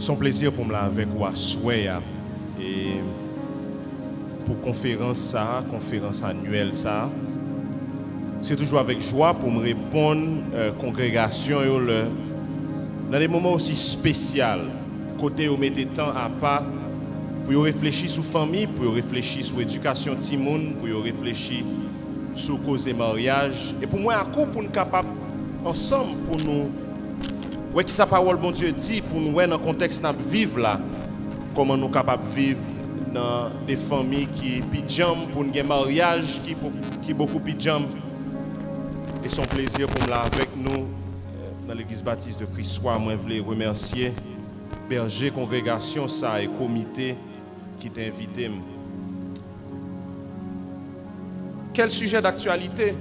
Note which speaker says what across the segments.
Speaker 1: Son plaisir pour me avec ou à souhait et pour conférence annuelle ça. C'est toujours avec joie pour me répondre congrégation dans des moments aussi spéciaux. Côté où mettez temps à part pour réfléchir sur famille, pour réfléchir sur éducation timoun, pour réfléchir sur cause et mariage et pour moi à coup pour nous capable ensemble pour nous ouais qui sa parole bon Dieu dit pour nous dans le contexte nous vivre là comment nous capable vivre dans des familles qui pijam pour un mariage qui beaucoup pijam et son plaisir pour là avec nous dans l'église baptiste de Christ soir moi voulais remercier berger congrégation ça et comité qui t'a invité. Quel sujet d'actualité?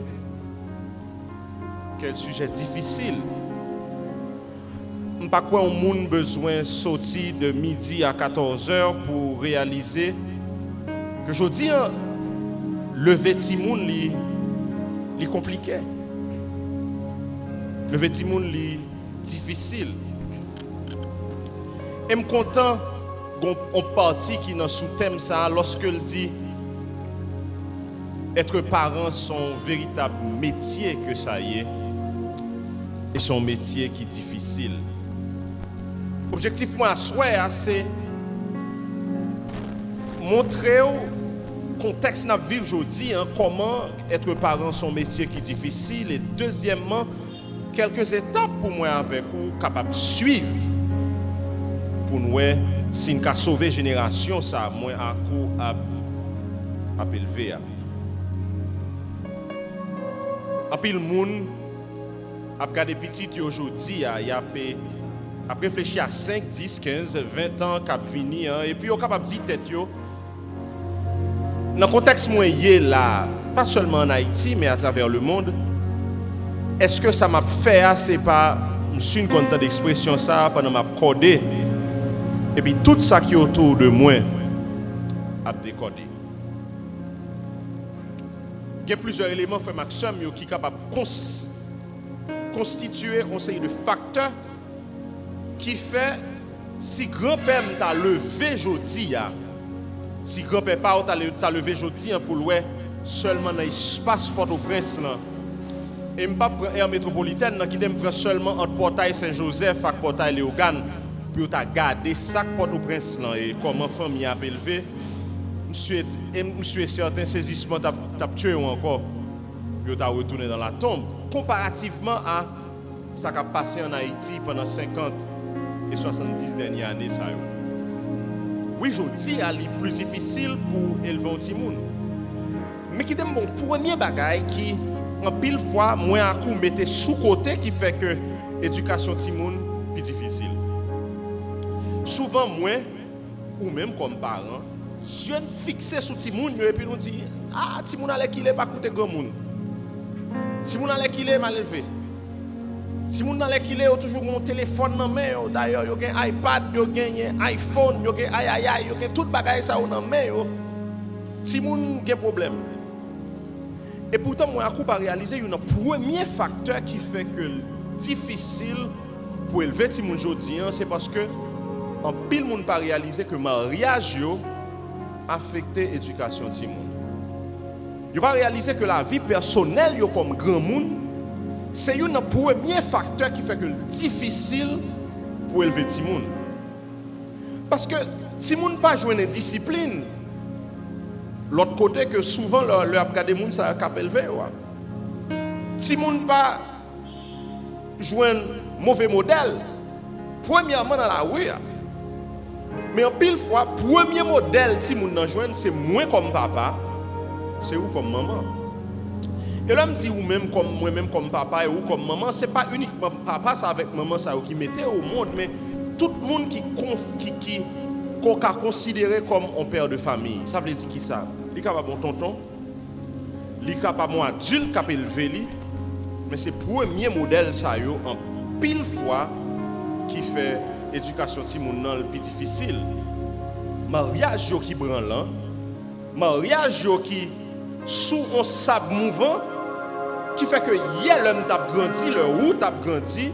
Speaker 1: Quel sujet difficile? Je ne sais pas quoi on a besoin de sortir de midi à 14h pour réaliser que je dis lever Timoun est compliqué. Lever Timoun est difficile. Et je suis content qu'on partie qui est dans sous-thème ça lorsque il dit être parent son véritable métier que ça y est et son métier qui est difficile. Objectif moi à souhait c'est montrer au contexte n'a vivre aujourd'hui comment être parent son métier qui est difficile et deuxièmement quelques étapes pour moi avec vous capable de suivre pour nous si nous sauver génération ça moi à coup à élever. En pile monde a regardé petit aujourd'hui il a réfléchi à 5, 10, 15, 20 ans cap venir et puis on capable dire tête yo dans le contexte moyen là pas seulement en Haïti mais à travers le monde est-ce que ça m'a fait c'est pas je suis content d'expression ça pendant m'a codé et puis tout ça qui est autour de moi a décodé. Il y a plusieurs éléments frère Maxime qui sont capables de constituer un série de facteurs qui fait si grand-père t'a levé aujourd'hui si grand-père pas t'a levé aujourd'hui pour le seulement dans l'espace Port-au-Prince là et pas prendre air métropolitaine qui t'aime prendre seulement entre Portail Saint-Joseph et Portail Léogane pour t'a garder ça Port-au-Prince là et comment famille a élevé monsieur certain saisissement t'a tué encore puis t'a retourné dans la tombe comparativement à ça qui a passé en Haïti pendant 50 et 70 dernières années ça. Oui, aujourd'hui c'est plus difficile pour élever un petit monde. Mais qui est mon premier bagage qui en pile fois moi à coup mettait sous côté qui fait que éducation petit monde plus difficile. Souvent moi ou même comme parent jeune fixé sur petit monde et puis nous dit petit monde allait qu'il est pas coûter grand monde. Petit monde allait qu'il est mal élevé. Si moun dans l'équilibre il y a toujours un téléphone dans main d'ailleurs yo gen iPad yo gen iPhone yo gen yo gen tout bagage ça dans main yo si moun gen problème et pourtant moi a pas réaliser un premier facteur qui fait que difficile pour élever ti moun jodi c'est parce que en pile moun pas réaliser que mariage yo affecté éducation ti moun yo pas réaliser que la vie personnelle yo comme grand moun c'est un premier facteur qui fait que c'est difficile pour élever Timoun. Parce que Timoun pas jouer une discipline. L'autre côté que souvent le regardé moun ça cap élevé. Timoun pas jouer un mauvais modèle. Premièrement dans la rue. Mais en pile fois premier modèle Timoun dans joindre c'est moins comme papa, c'est ou comme maman. Et là, je me dis, ou même comme moi-même, comme papa ou comme maman, ce n'est pas uniquement papa, ça avec maman ça, qui mettait au monde, mais tout le monde qu'on a considéré comme un père de famille. Ça veut dire qui ça? Il est capable de tonton, il est capable de adulte, qui élevé, mais c'est le premier modèle ça, en pile fois, qui fait l'éducation de le plus difficile. Mariage qui branlant, mariage qui sous un sable mouvant, qui fait que hier l'homme t'a grandi, le route t'a grandi,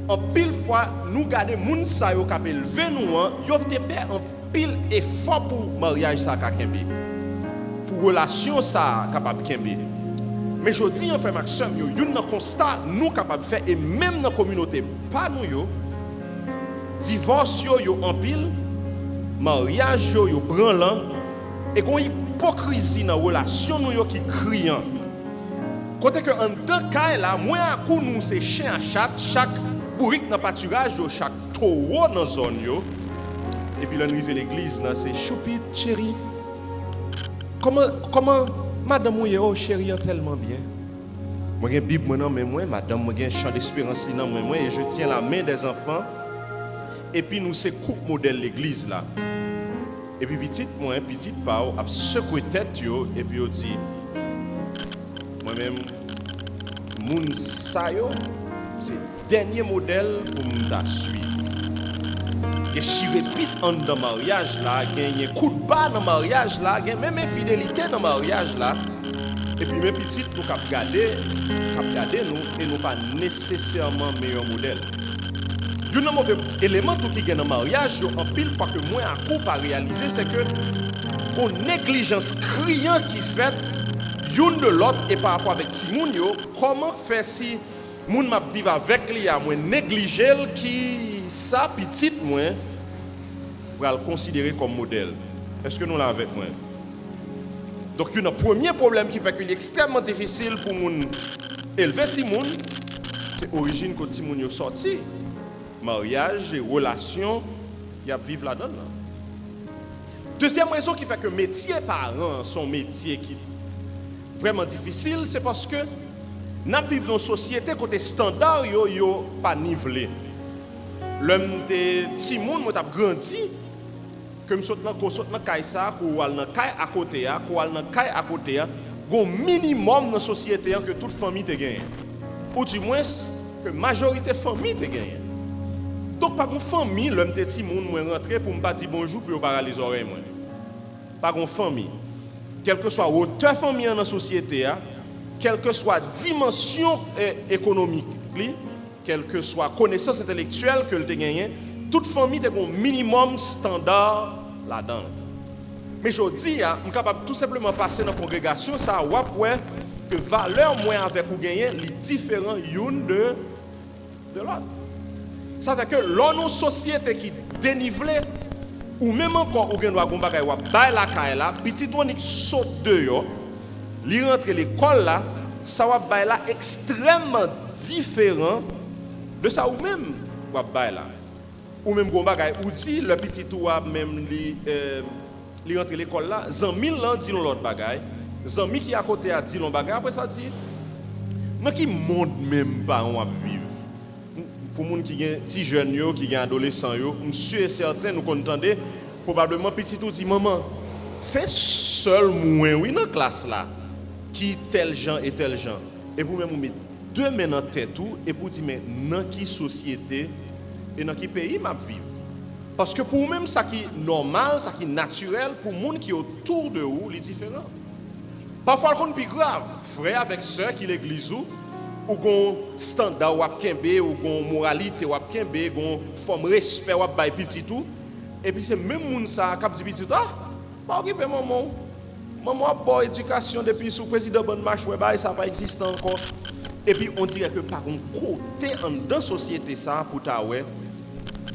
Speaker 1: en pile fois nous garder moun sa yo k'ap élevé nous yo te fait un pile effort pour mariage ça ka kembe pour relation ça capable kembe mais jodi en fait Maxime yo yon constat nous capable faire et même dans communauté pas nous yo divorce yo en pile mariage yo branlant et gon hypocrisie dans relation nous yo qui criant côté que en deux cas là moi à coup nous c'est chien à chat chaque bourrique dans pâturage yo chaque taureau dans zone yo et puis l'arrivée l'église là c'est choupit chérie comment madame ou yo chérie tellement bien moi j'ai bible moi non mais moi madame moi j'ai chant d'espérance non moi et je tiens la main des enfants et puis nous c'est coupe modèle l'église là et puis petite pas a secoué tête yo et puis on dit moi-même moun sa yo c'est dernier modèle pour me suivre et si répète en dans mariage là gagner coup de bas dans mariage là gagne même infidélité dans mariage là et puis mes petites nous cap garder nous et nous pas nécessairement meilleur modèle un mauvais élément tout qui gagne dans mariage en pile fois que moi à coup pas réaliser c'est que pour négligence criant qui fait une de l'autre et par rapport avec ti moun yo comment faire si moun m'a vivre avec lui à moi négliger qui ça petite moi pour le considérer comme modèle est-ce que nous là avec moi donc un premier problème qui fait qu'il est extrêmement difficile pour moun élever ti moun c'est origine que ti moun yo sorti mariage et relation y a vivre là-dedans là. Deuxième raison qui fait que métier parent son métier qui vraiment difficile c'est parce que nous vivons dans une société côté standard yo pas nivelé l'homme de ti moun moi t'a grandi que me saute dans caille ça ou al dans caille à côté a ou al dans caille à côté a gon minimum dans société que toute famille te gagne ou du moins que majorité famille te gagne donc pas une famille l'homme de ti moun moi rentrer pour me pas dire bonjour pour pas les oreilles moi pas une famille quelle que soit hauteur famille dans la société quelle que soit dimension économique quelle que soit connaissance intellectuelle que le gagné toute famille a un minimum standard là-dedans mais je dis on capable tout simplement passer dans la congrégation ça ouais que valeur moins avec ou gagner les différents une de l'autre ça fait que l'on société qui dénivelée ou même encore ou gen doit gon bagay ou bay la caille là petit on saute de yo li rentre l'école là ça va bay là extrêmement différent de ça ou même ou bay là ou même gon bagay ou dit le petit ou même li rentre l'école là zanmi lan dit l'autre bagay zanmi qui à côté a dit l'autre bagay après ça dit dans qui monde même pas on va vivre pour moun qui gen ti jeune yo qui gen adolescent yo monsieur et certain nous entendez probablement petit tout dit maman c'est seul moi oui dans classe là qui tel gens et tel gens et pour même mettre deux mains dans tête tout et pour dire mais dans qui société et dans qui pays m'a vivre parce que pour même ça qui normal ça qui naturel pour moun qui autour de vous les différents parfois le plus grave frère avec sœur qui l'église ou gon standard wap kembe ou gon moralité wap kembe gon forme respect wap bay petit tout et puis c'est même moun ça k'ap di petit pas occuper maman bon éducation depuis sous président bonne marche ouais bay ça pas existe encore et puis on dirait que par un côté en dans société ça pour ta ouais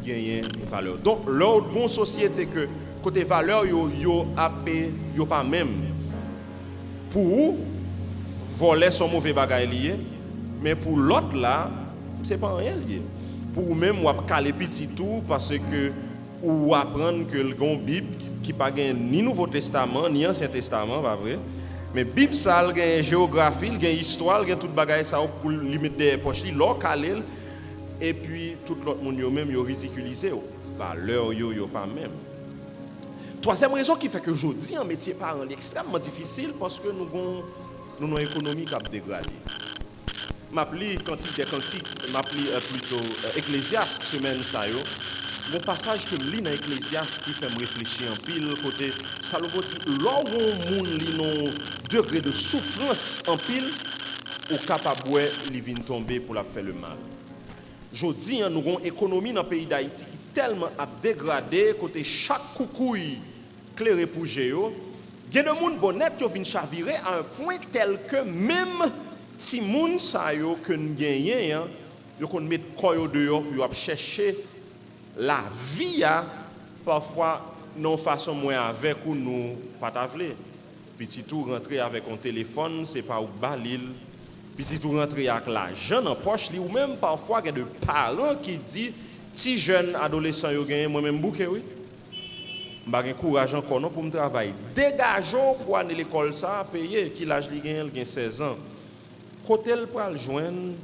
Speaker 1: gagner valeur donc l'autre bon société que côté valeur yo pas même pour voler son mauvais bagay lié mais pour l'autre là c'est pas rien lié pour même ou caler petit tout parce que ou apprendre que le Bible qui pas ni Nouveau Testament ni Ancien Testament pas vrai mais Bible ça gagne géographie gagne histoire gagne tout bagage ça pour limite des poches l'or caler et puis tout l'autre monde yo même yo ridiculiser valeur yo pas même. Troisième raison qui fait que aujourd'hui un métier parent est extrêmement difficile parce que nous avons une économie qui a dégradé. M'appli quantité m'appli plutôt Ecclésiaste semaine ça yo. Mon passage que lis dans Ecclésiaste qui fait me réfléchir en pile côté Salomon dit là où monde li non degré de souffrance en pile au capable li vinn tomber pour la faire le mal. Jodi, nous avons une économie dans le pays d'Haïti qui est tellement dégradée, côté chaque coucouille clairé pour géo. Il y a des gens bonnet qui viennent chavirer à un point tel que même si moun sa yo que nous gagnons, yo qu'on met koyo dehors pour chercher la vie parfois non façon moins avec ou nous pas t'avler. Petit tout rentrer avec un téléphone, c'est pas ou balil. Petit tout rentrer avec l'argent en poche li ou même parfois il y a des parents qui disent si jeune adolescent yo gagne moi même bouquet oui. M'a gen courage encore non pour me travailler. Dégageons pour aller l'école ça payer qui l'âge li gagne, il gagne 16 ans. Côté elle pral joindre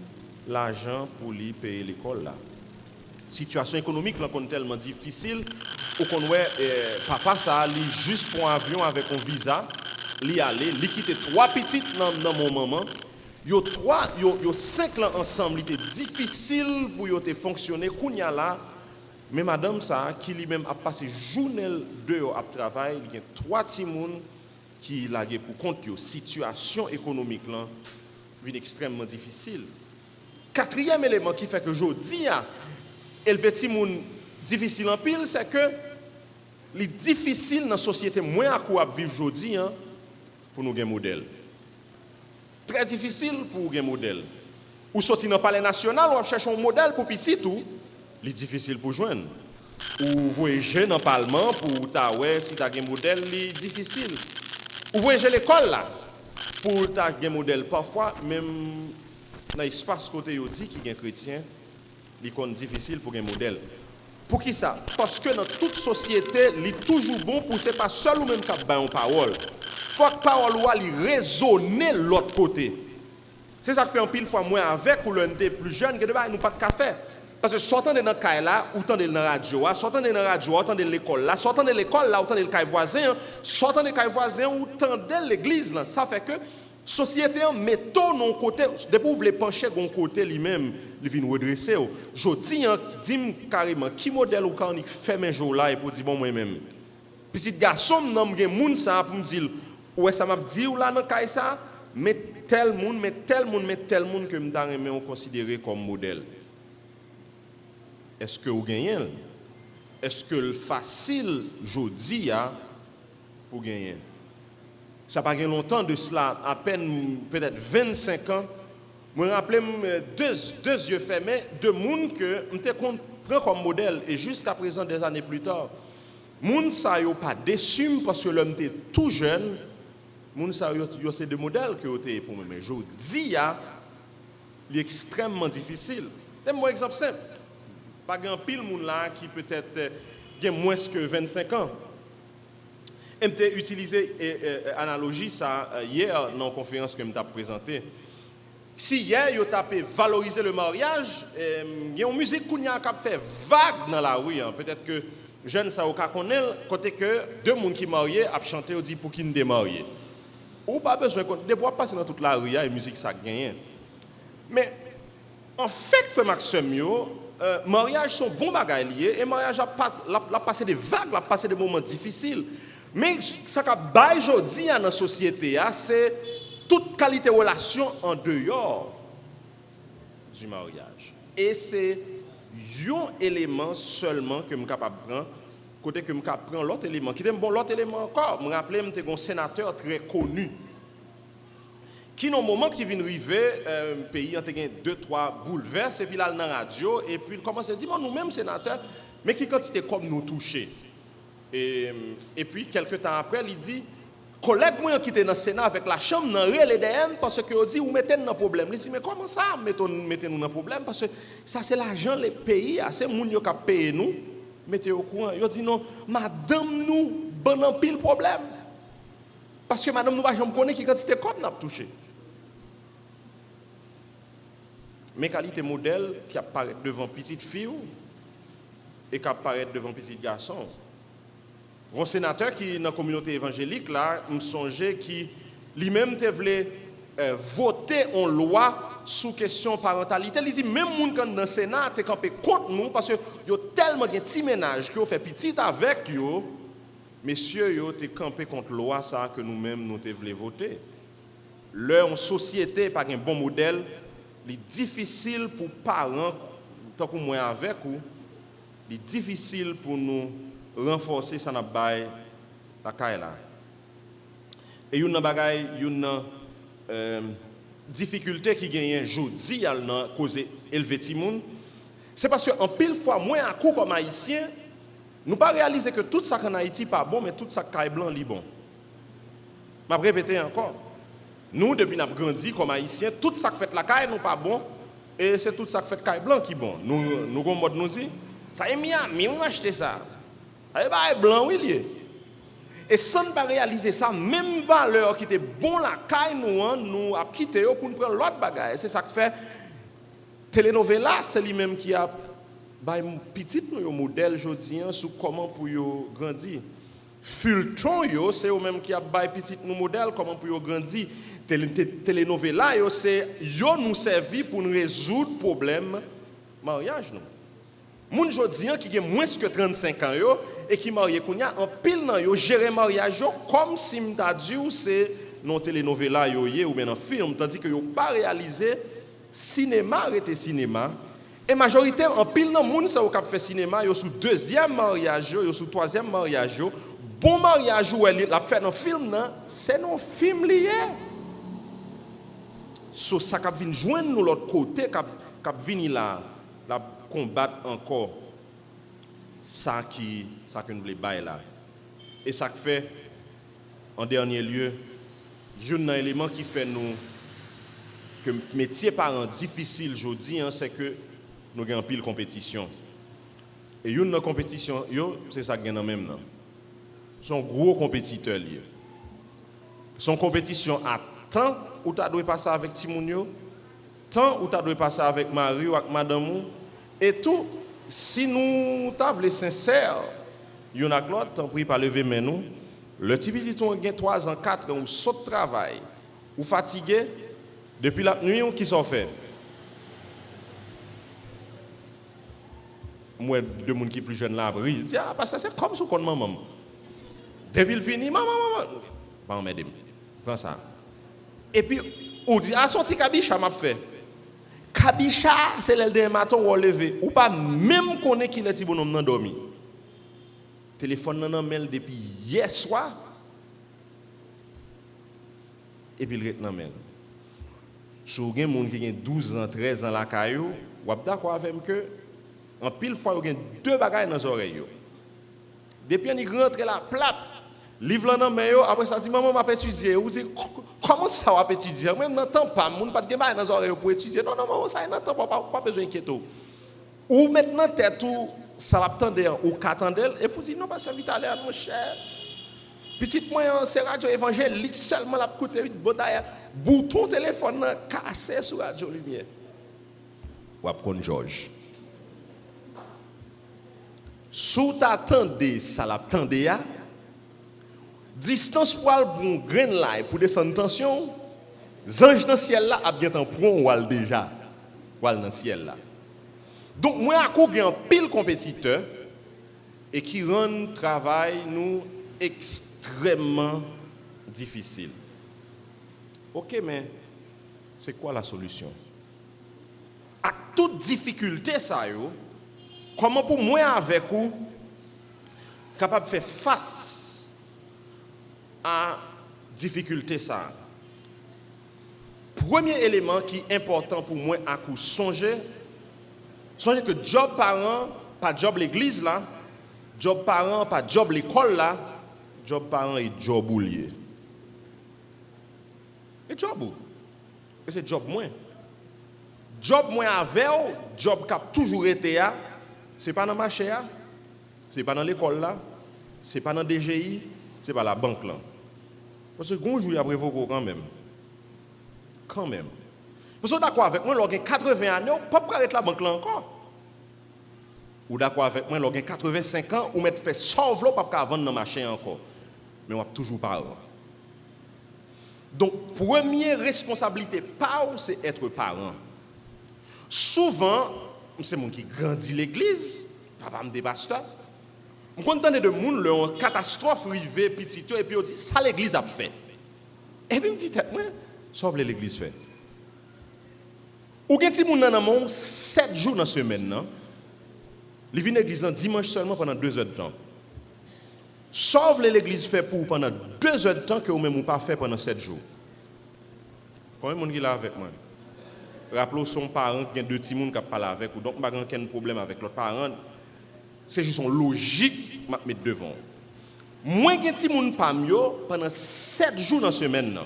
Speaker 1: l'argent pour lui payer l'école là. Situation économique là qu'on tellement difficile ou qu'on ouais papa ça li juste pour un avion avec un visa, li aller, li quitter 3 petites dans mon maman. Yo 5 là ensemble, il était difficile pour yo te fonctionner kounya là. Mais madame ça qui lui-même a passé journée dehors à travail, il y a 3 petits moun qui l'a pour compte yo situation économique là extrêmement difficile. 4e élément qui fait que jodi a élever ti moun difficile en pile, c'est que les difficile dans la société moins à quoi vivre jodi pour nous gagner modèle. Très difficile pour gagner modèle. Ou sortir dans le palais national, ou chercher un modèle pour petit tout, c'est difficile pour joindre. Ou voyager dans le parlement pour ta ouais si tu as un modèle, c'est difficile. Ou voyager l'école là pour ta un modèle parfois même dans l'espace côté yo dit qui est chrétien, il est difficile pour un modèle. Pour qui ça? Parce que dans toute société, il est toujours bon pour c'est pas seul ou même qui a une parole. Faut que parole ou li résonner l'autre côté. C'est ça que fait un pile fois moins avec ou l'un des plus jeunes que nous pas de café. Parce que sortant de notre caille là, ou tant de la radio, sortant de la radio, autant de l'école là, sortant de l'école là, autant de caille voisin, sortant de caille voisin, ou tant de l'église là, ça fait que société mettons non côté depuis vous les pencher gon côté lui-même il vient redresser jodi dis carrément qui modèle ou quand il fait mes jours là et pour dire bon moi même petit garçon nan gen moun ça pour me dire ouais ça m'a dit ou là dans caille ça mais tel monde que m'ta remet on considérer comme modèle. Est-ce que vous gagnez? Est-ce que le facile jodi pour gagner? Ça n'a pas longtemps de cela, à peine peut-être 25 ans. Je me rappelle deux yeux fermés, deux personnes que je prends comme modèle. Et jusqu'à présent, des années plus tard, les gens ne sont pas déçus parce que l'homme était tout jeune. Les gens c'est des modèles que vous pour moi. Mais je dis, il est extrêmement difficile. Donne-moi un exemple simple. Pas grand pile de monde là qui peut-être a moins que 25 ans. J'ai utilisé l'analogie ça hier dans la conférence que je t'ai présentée. Si hier, vous avez valoriser le mariage, il y a une musique qui a fait vague dans la rue. Peut-être que jeunes ça connaît côté que deux personnes qui sont mariées ont chanté ou dit pour qui ne démarier. Ou pas besoin de passer dans toute la rue et musique ça gagne. Mais en fait, frère Maxime, mariage sont bons bagages liés et mariage a passé des vagues, a passé des moments difficiles. Mais ce qu'on a aujourd'hui dans la société, c'est toute qualité de relation en dehors du mariage. Et c'est un élément seulement que je suis capable de prendre, côté que je suis capable de prendre l'autre élément. Qui est bon l'autre élément encore. Je me rappelle que j'étais un sénateur très connu. Qui, dans le moment qui vient arriver, le pays a 2-3 bouleverses, et puis là, dans la radio, et puis il commence à dire, bon, nous-mêmes, sénateurs, mais qui quantité comme nous toucher. Et puis, quelques temps après, il dit, collègue moi qui était dans le Sénat avec la chambre, dans l'EDM, parce que dit, vous mettez dans un problème. Il dit, mais comment ça, mettez-nous dans un problème? Parce que ça, c'est l'argent, les pays, c'est les gens qui payent nous, mettez au courant. Il dit, non, madame, nous, bon, en pile problème. Parce que madame, nous, je ne connais qui quantité comme nous touché. Mes qualités modèles qui apparaissent devant petite fille et qui apparaissent devant petit garçon. Un sénateur qui est dans la communauté évangélique, là, me songeait qui lui-même voulait voter en loi sous question parentalité. Il dit même les gens dans le Sénat sont campés contre nous parce qu'il y a tellement de petits ménages qui ont fait petit avec eux. Messieurs, ils ont campé contre la loi ça que nous-mêmes nous voulons voter. Leur société, par un bon modèle, il est difficile pour parents tant que moi avec vous, c'est difficile pour nous renforcer ça n'a bail la caille là. Et une bagaille, une difficulté qui gagne jodi al nan cause élever ti moun, c'est parce que en pile fois moi à coup comme haïtien, nous pas réaliser que tout ça qu'en Haïti pas bon mais tout ça caille blanc li bon. M'a répéter encore. Nous depuis n'a grandi comme haïtien, tout ça que fait la caille nous pas bon et c'est tout ça que fait caille blanc qui bon. Nous gon mode nous dit, ça est Miami, on acheter ça. Ça est blanc oui lié. Et sans ne pas réaliser ça, même valeur qui était bon la caille nous a quitté pour nous prendre l'autre bagaille. C'est ça que fait Telenovela, c'est lui-même qui a petit nous modèle jodi sur comment pour yo grandir. Fulton yo c'est eux même qui a petit nous modèle comment pour yo grandir. Telenovela yo c'est yo nous servi pour nous résoudre problème mariage nous. Moun jodi qui a moins que 35 ans yo et qui marié kounya en pile nan yo gérer mariage yo comme si m'ta dit c'est non telenovela yo ou bien en film tandis que yo pas réalisé cinéma arrêté cinéma et majorité en pile nan moun ça ou k'ap fait cinéma yo sous deuxième mariage yo sous troisième mariage yo bon mariage ou elle l'a fait dans film nan c'est non film lié so ça k'ap vinn joindre nous l'autre côté k'ap vinn la combattre encore ça que nous voulons bailler là. Et ça fait, en dernier lieu, un élément qui fait nous que métier parent difficile aujourd'hui, c'est que nous avons pile compétition. Et une compétition, c'est ça qui est dans même là. Son gros compétiteur lié. Son compétition à temps où tu dois passer avec Timounio, temps où tu dois passer avec Marie ou avec Madame et tout. Si nous t'avons sincères, il y en a l'autre, tant pis pas lever mais nous. Le petit petit on a 3 ans, 4 ans, ou saute travail, ou fatigué, depuis la nuit, qui s'en fait? Moi, deux personnes qui sont plus jeunes là, ils disent, ah, parce que c'est comme ça qu'on maman. Depuis le fini, maman, pas m'aider. Prends ça. Et puis, on dit, ah, son petit cabicha m'a fait. Kabicha, c'est le matin où on levé. Ou pas même connaître qu'il est si bonhomme nan dormi. Téléphone nan mail depuis hier soir. Et puis le reste nan mail. Si vous avez des gens qui ont 12 ans, 13 ans la caillou, vous êtes d'accord avec moi que en pile fois vous avez 2 bagages dans les oreilles. Depuis on rentre la plate. Livre dans main après ça dit maman m'a étudier ou dit comment ça va étudier même dans temps pas moun pas de gain dans oreilles pour étudier non maman ça dans temps pas besoin inquiéter ou maintenant tête tout ça l'attendait ou qu'attendait et pour dire non pas ça vite aller mon cher petit moyen c'est radio évangélique seulement la coûter bon d'ailleurs bouton téléphone cassé sur radio lumière ou apprendre Georges sous t'attendait ça l'attendait distance pour un grain là pour descendre tension ange dans ciel là a bien temps pour ou déjà ou dans ciel là donc moi à cause un pile compétiteur et qui rend travail nous extrêmement difficile. OK mais c'est quoi la solution? À toute difficulté ça yo comment pour moi avec vous capable de faire face à difficulté ça. Premier élément qui est important pour moi à coup songez que job parent pas job l'église là, job parent pas job l'école là, job parent et job lié. Et job ou? Et c'est job moins. Job moins avec job qui a toujours été là, c'est pas dans le marché là, c'est pas dans l'école là, c'est pas dans DGI, c'est pas la banque là. Parce que bonjour il a prévoqué quand même. Quand même. Vous êtes d'accord avec moi, lorsque 80 ans, vous ne pouvez pas arrêter la banque là encore. Ou d'accord avec moi, lorsque 85 ans, vous mettez fait sauve l'eau pour vendre dans le marché encore. Mais on n'a toujours pas. Donc, première responsabilité, c'est être parent. Souvent, c'est mon qui grandit l'église, papa me dépasse. Je suis content de gens qui ont une catastrophe arrivée, petit, et puis on dit, ça l'église a fait. Et puis je me dis, sauve l'église fait. Ou gen ti moun nan mon 7 jours dans semaine nan. Li vient l'église dimanche seulement pendant 2 heures de temps. Sauf l'église fait pour pendant 2 heures de temps que ou même ou pas fait pendant 7 jours. Combien de monde qui là avec moi? Rappelez son parent qui a 2 petits moun qui parlent avec ou donc pas aucun problème avec l'autre parent. C'est juste une logique m'a mettre devant. Moi gen ti moun pam yo pendant 7 jours dans semaine nan.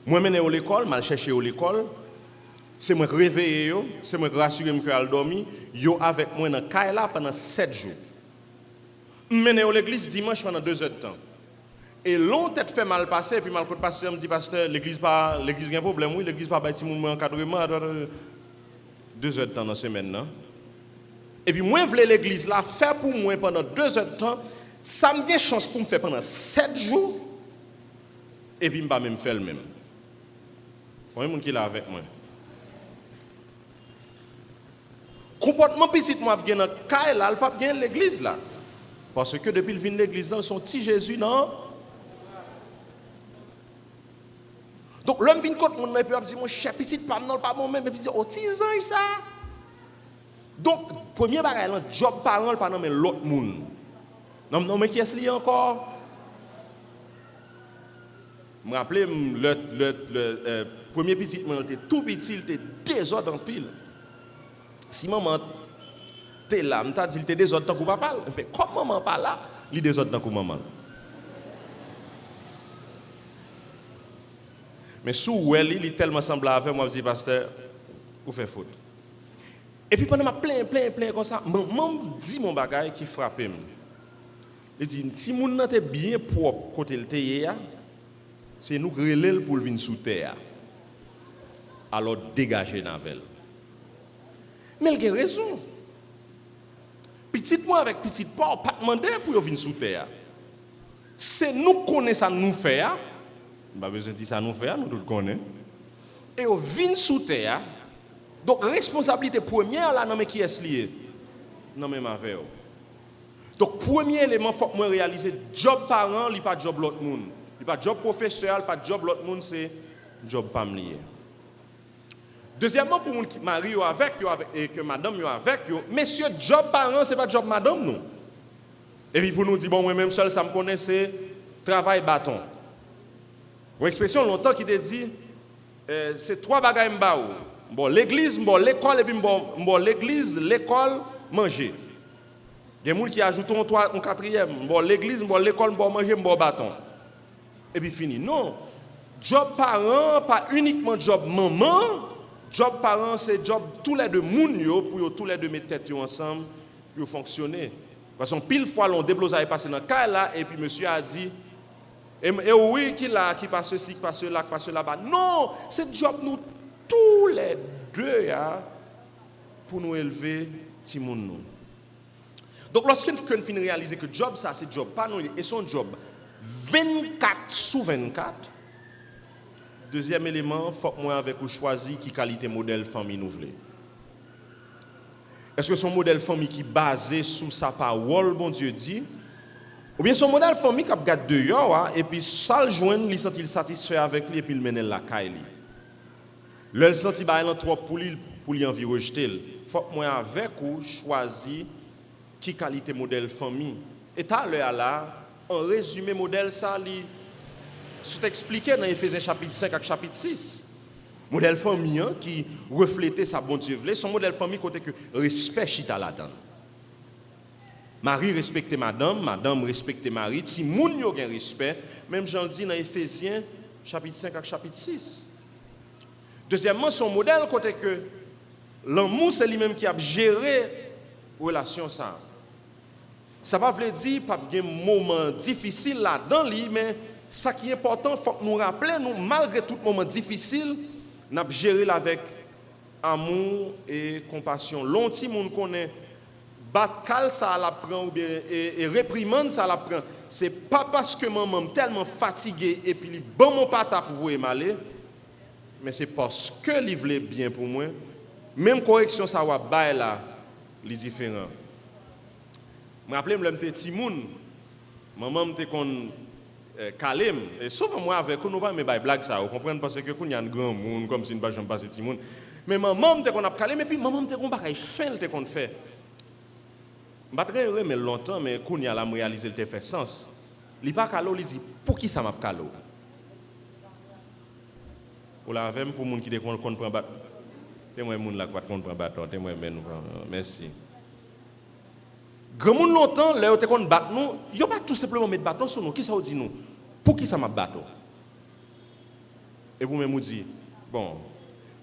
Speaker 1: Moi mené à l'école, mal chercher à l'école. C'est moi réveiller yo, c'est moi rassurer me faire dormir, yo avec moi dans caille là pendant 7 jours. Mené à l'église dimanche pendant 2 heures de temps. Et l'on tête fait mal passer et puis mal côté pasteur me dit pasteur l'église a un problème oui, l'église pas bâti mon encadrement 2 heures de temps dans semaine là. Et puis moi voulais l'église là faire pour moi pendant 2 heures de temps, ça me vient chance pour me faire pendant 7 jours. Et puis me pas même faire le même. Combien de monde qui là avec moi? Comportement petit moi bien dans caille là, pas bien l'église là. Parce que depuis le vin l'église là, son petit Jésus non. Donc l'homme vient contre mon mais puis dit mon cher petit pas non pas bon même puis dit oh 10 ans ça. Donc premier bagage là job parent pas non mais l'autre monde. Non mais qui est-ce lié encore? Me rappeler le premier petit moi était tout petit, il était désordre en pile. Si maman t'es là, m'ta dit il était désordre tant que papa. Mais comme maman pas là, il désordre tant que maman. Mais sous elle, il est tellement semblable avec moi, je dis pasteur, vous faites faute. Et puis pendant ma plein comme ça, maman dit mon bagage qui frappe. Il dit si moun nan te bien propre côté le teye, c'est nous grelel pour venir sous terre. Alors dégagez navel. Mais il a raison. Petit moi avec petit pas demander pour venir sous terre. C'est nous connaissons ça nous faire. Pas besoin de dire ça nous faire, nous tout connaissons. Et on vient sous terre. Donc responsabilité première là non mais qui est lié? Non mais ma veille. Donc premier élément faut que moi réaliser job parent, il pas job l'autre monde. Il pas job professeur, pas job l'autre monde, c'est job pas lié. Deuxièmement, pour les qui marient avec et que madame yo avec yo, messieurs, job parent, c'est pas job madame non. Et puis pour nous dire bon moi même seul ça me connaît c'est travail bâton. Une expression longtemps qui te dit c'est 3 bagages m'ba ou. Bon l'église, bon l'école et puis bon l'église, l'école, manger. Il y a des gens qui ajoutent un 4e, bon l'église, bon l'école, bon manger, bon bâton. Et puis fini. Non. Job parent pas uniquement job maman. Job parent, c'est job tous les deux moun yo pour tous les deux mettre tête ensemble pour fonctionner. Parce que pile fois l'on déblose à passer dans cas là et puis monsieur a dit et oui qui là qui passe ceci qui passe là qui passe là-bas. Non, c'est job nous tous les deux ya, pour nous élever ti moun nous. Donc lorsqu'on finit réaliser que job ça c'est job pas nous et son job 24/24. Deuxième élément, faut que moi avec vous choisir qui qualité modèle famille nous voulons. Est-ce que son modèle famille qui basé sur sa parole, bon Dieu dit, ou bien son modèle famille qui a regardé dehors et puis ça le joindre, il senti satisfait avec lui et puis il mène la caille. Le senti ba il trop pour lui envie rejeter. Faut que moi avec vous choisir qui qualité modèle famille. Et à l'heure là, en résumé modèle ça li c'est expliqué dans Éphésiens chapitre 5 et chapitre 6. Modèle famille qui reflétait sa bonne Dieu. Son modèle famille côté que respect chita la donne. Marie respectait madame, madame respectait Marie, ti moun yo gen respect, même Jean le dit dans Éphésiens chapitre 5 et chapitre 6. Deuxièmement, son modèle côté que l'amour c'est lui-même qui a géré relation ça. Ça va veut dire pas bien moment difficile là-dedans lui mais ça qui est important, il faut que nous rappelions, malgré tout moment difficile, nous avons géré avec amour et compassion. L'anti monde connaît, batkal ça la prend ou bien et réprimande ça la prend. C'est pas parce que maman est tellement fatigué et puis il bon mon pata pour vous mal, mais c'est parce que il voulait bien pour moi. Même correction ça va bail là, les différent. Je me rappelle le petit moun, maman me kon calme et souvent moi avec nous pas mais blague ça vous comprenez parce que quand il y a un grand monde comme si une pas jamais passer petit monde Mais maman me qu'on a calé mais puis maman me qu'on bagaille fin te qu'on fait. Pas très mais longtemps mais qu'on y a la réaliser le fait sens. Li pas calo li dit pour qui ça m'a calo. Ou la même pour moun qui qu'on prend bâton. Témoin moun là quoi qu'on prend bâton, témoin ben nous merci. Grand moun longtemps là te qu'on bat nous, yo pas tout simplement mettre bâton sur nous, qui ça dit nous? Pour qui ça m'a bâton? Et vous même vous dit bon,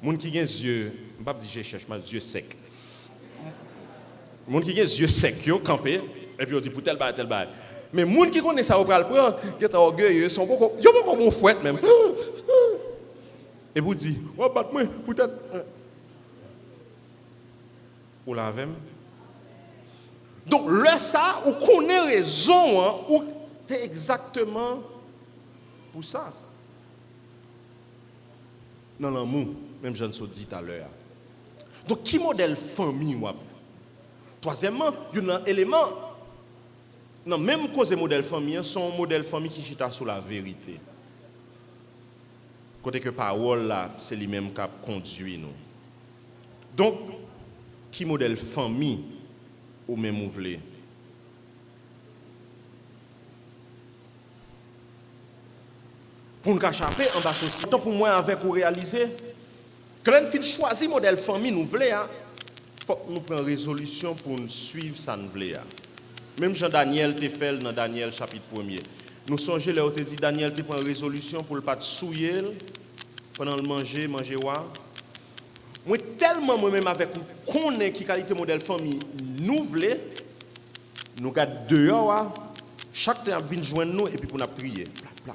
Speaker 1: moun qui gen yeux, pas dire je cherche mal yeux secs. Moun qui gen yeux secs yo campé et puis on dit pour tel bail. Mais moun qui connaît ça au pral prend, qui est orgueilleux, sont beaucoup yo pas comme on fouette même. Et vous dit, oh bat moi peut-être ou la même. Donc le ça ou connaît raison hein, ou c'est exactement pour ça. Dans l'amour, même je ne sais dit tout à l'heure. Donc qui modèle famille ou troisièmement, il y a un élément non même cause modèle famille, son modèle famille qui chita sur la vérité. Côté que parole là, c'est lui-même qui conduit nous. Donc qui modèle famille ou même ou vle. Pour nous échapper en bas société, pour moi avec ou réaliser que l'on fin choisir modèle famille nous voulons hein, faut que nous prenions résolution pour nous suivre ça nous voulons. Même Jean Daniel te fait dans Daniel chapitre 1er. Nous songeons là où te dit Daniel te prend résolution pour le pas souiller pendant le manger wa. Moi tellement moi-même avec connaît qui qualité modèle famille nous voulons nous garde dehors chaque temps vient joindre nous et puis pour nous prier. Bla.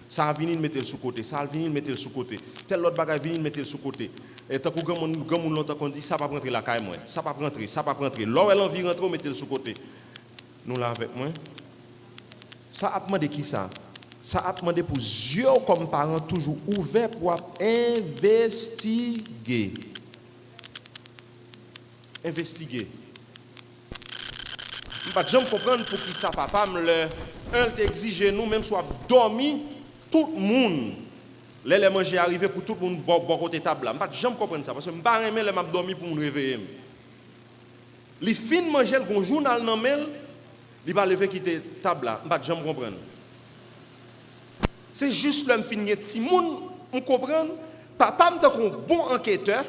Speaker 1: Ça a venir mettre le sous côté, ça a venir mettre le sous côté. Tel autre bagage venir mettre le sous côté. Et tant que grand monde longtemps qu'on dit ça pas rentrer la caille moi, ça pas rentrer. Là elle envie rentrer mettre le sous côté. Nous là avec moi. Ça a demandé qui ça? Ça a demandé pour yeux comme parents toujours ouverts pour investiguer. Investiguer. Je ne peux pas comprendre pour qui ça papa me t'exige nous même soit dormi tout le monde. Les manger arrivé pour tout le monde bon côté table là. Je ne peux pas comprendre ça parce que je ne peux pas aimer les m'a dormi pour me réveiller. Les fin manger le journal dans mail, il va lever quitter table là. Je ne peux pas comprendre. C'est juste le fin petit monde on comprend papa me un bon enquêteur.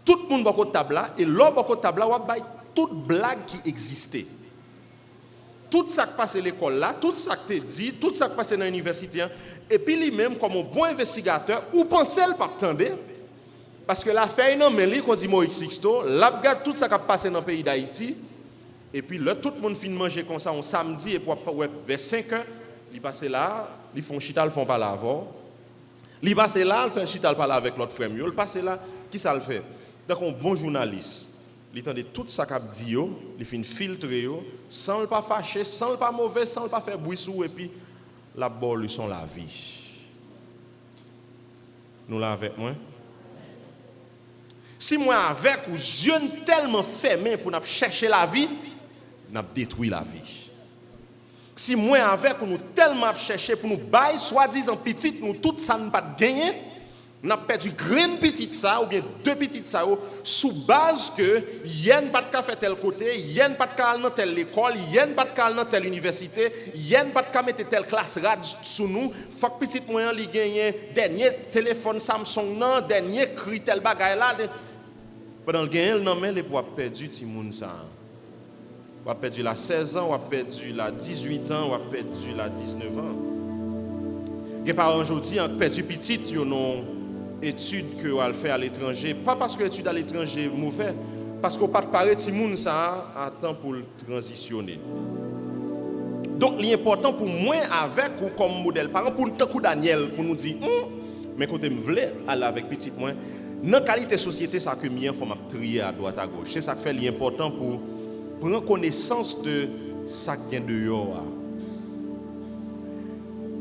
Speaker 1: Tout le monde bon côté table là et l'autre bon côté table là va bailler toute blague qui existait. Tout ça qui passe à l'école là, tout ça qui te dit, tout ça qui passe dans l'université, et puis lui-même, comme un bon investigateur, ou pensez le pas attendre, parce que l'affaire non mais lui qu'on dit Moïse Sixto, là regarde tout ça qui passe dans le pays d'Haïti, et puis là tout le monde finit manger comme ça on samedi et puis vers 5 heures, il passe là, ils font chita, ils font pas là avant. Il passe là, il fait chita, il parle avec l'autre frère, il passe là, qui ça le fait? Donc un bon journaliste. Il entend tout ça qu'a dit yo, il fait filtrer yo, sans le pas fâcher, sans le pas mauvais, sans le pas faire bruit sous et puis la bol lui sont la vie. Nous là avec moi. Si moi avec ou jeune tellement fermé pour nous chercher la vie, nous détruit la vie. Si moi avec ou nous tellement chercher pour nous bailler soi-disant petite, nous tout ça ne pas gagner. On a perdu graine petite ça ou bien deux petites ça sous base que yen pas de faire tel côté, yen pas de aller dans telle école, yen pas de aller dans telle université, yen pas de mettre telle classe rad sous nous, faut que petite moyen li gagner dernier téléphone Samsung non, dernier cri tel bagaille là pendant le gagner non mais les pour perdu ti moun ça. On a perdu la 16 ans, on a perdu la 18 ans, on a perdu la 19 ans. Les parents aujourd'hui ont perdu petite yo non études que on fait à l'étranger, pas parce que l'étude à l'étranger mauvais, parce qu'on pas parler ti moun ça à temps pour le transitionner. Donc l'important pour moi avec ou comme modèle parent pour tant coup Daniel pour nous dire mais côté me vle aller avec petite moi dans qualité société ça que mien faut m'a trier à droite à gauche. C'est ça qui fait l'important pour prendre connaissance de ça qui vient dehors.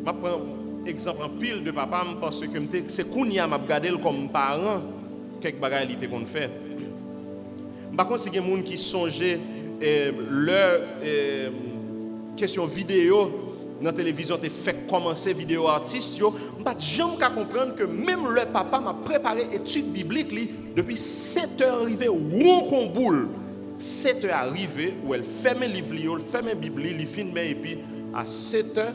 Speaker 1: Je prends exemple en pile de papa parce que c'est kounya m'a regarder comme parent quelques bagages il qu'on fait. Par contre, c'est des gens qui songeaient leur question vidéo dans la télévision, tu fait commencer vidéo artiste, je ne peux jamais comprendre que même le papa m'a préparé études bibliques depuis 7 heures arrivé ou on boule. 7 heures arrivé où elle fait mes livres, elle fait mes bibliques, elle filme et puis à 7 heures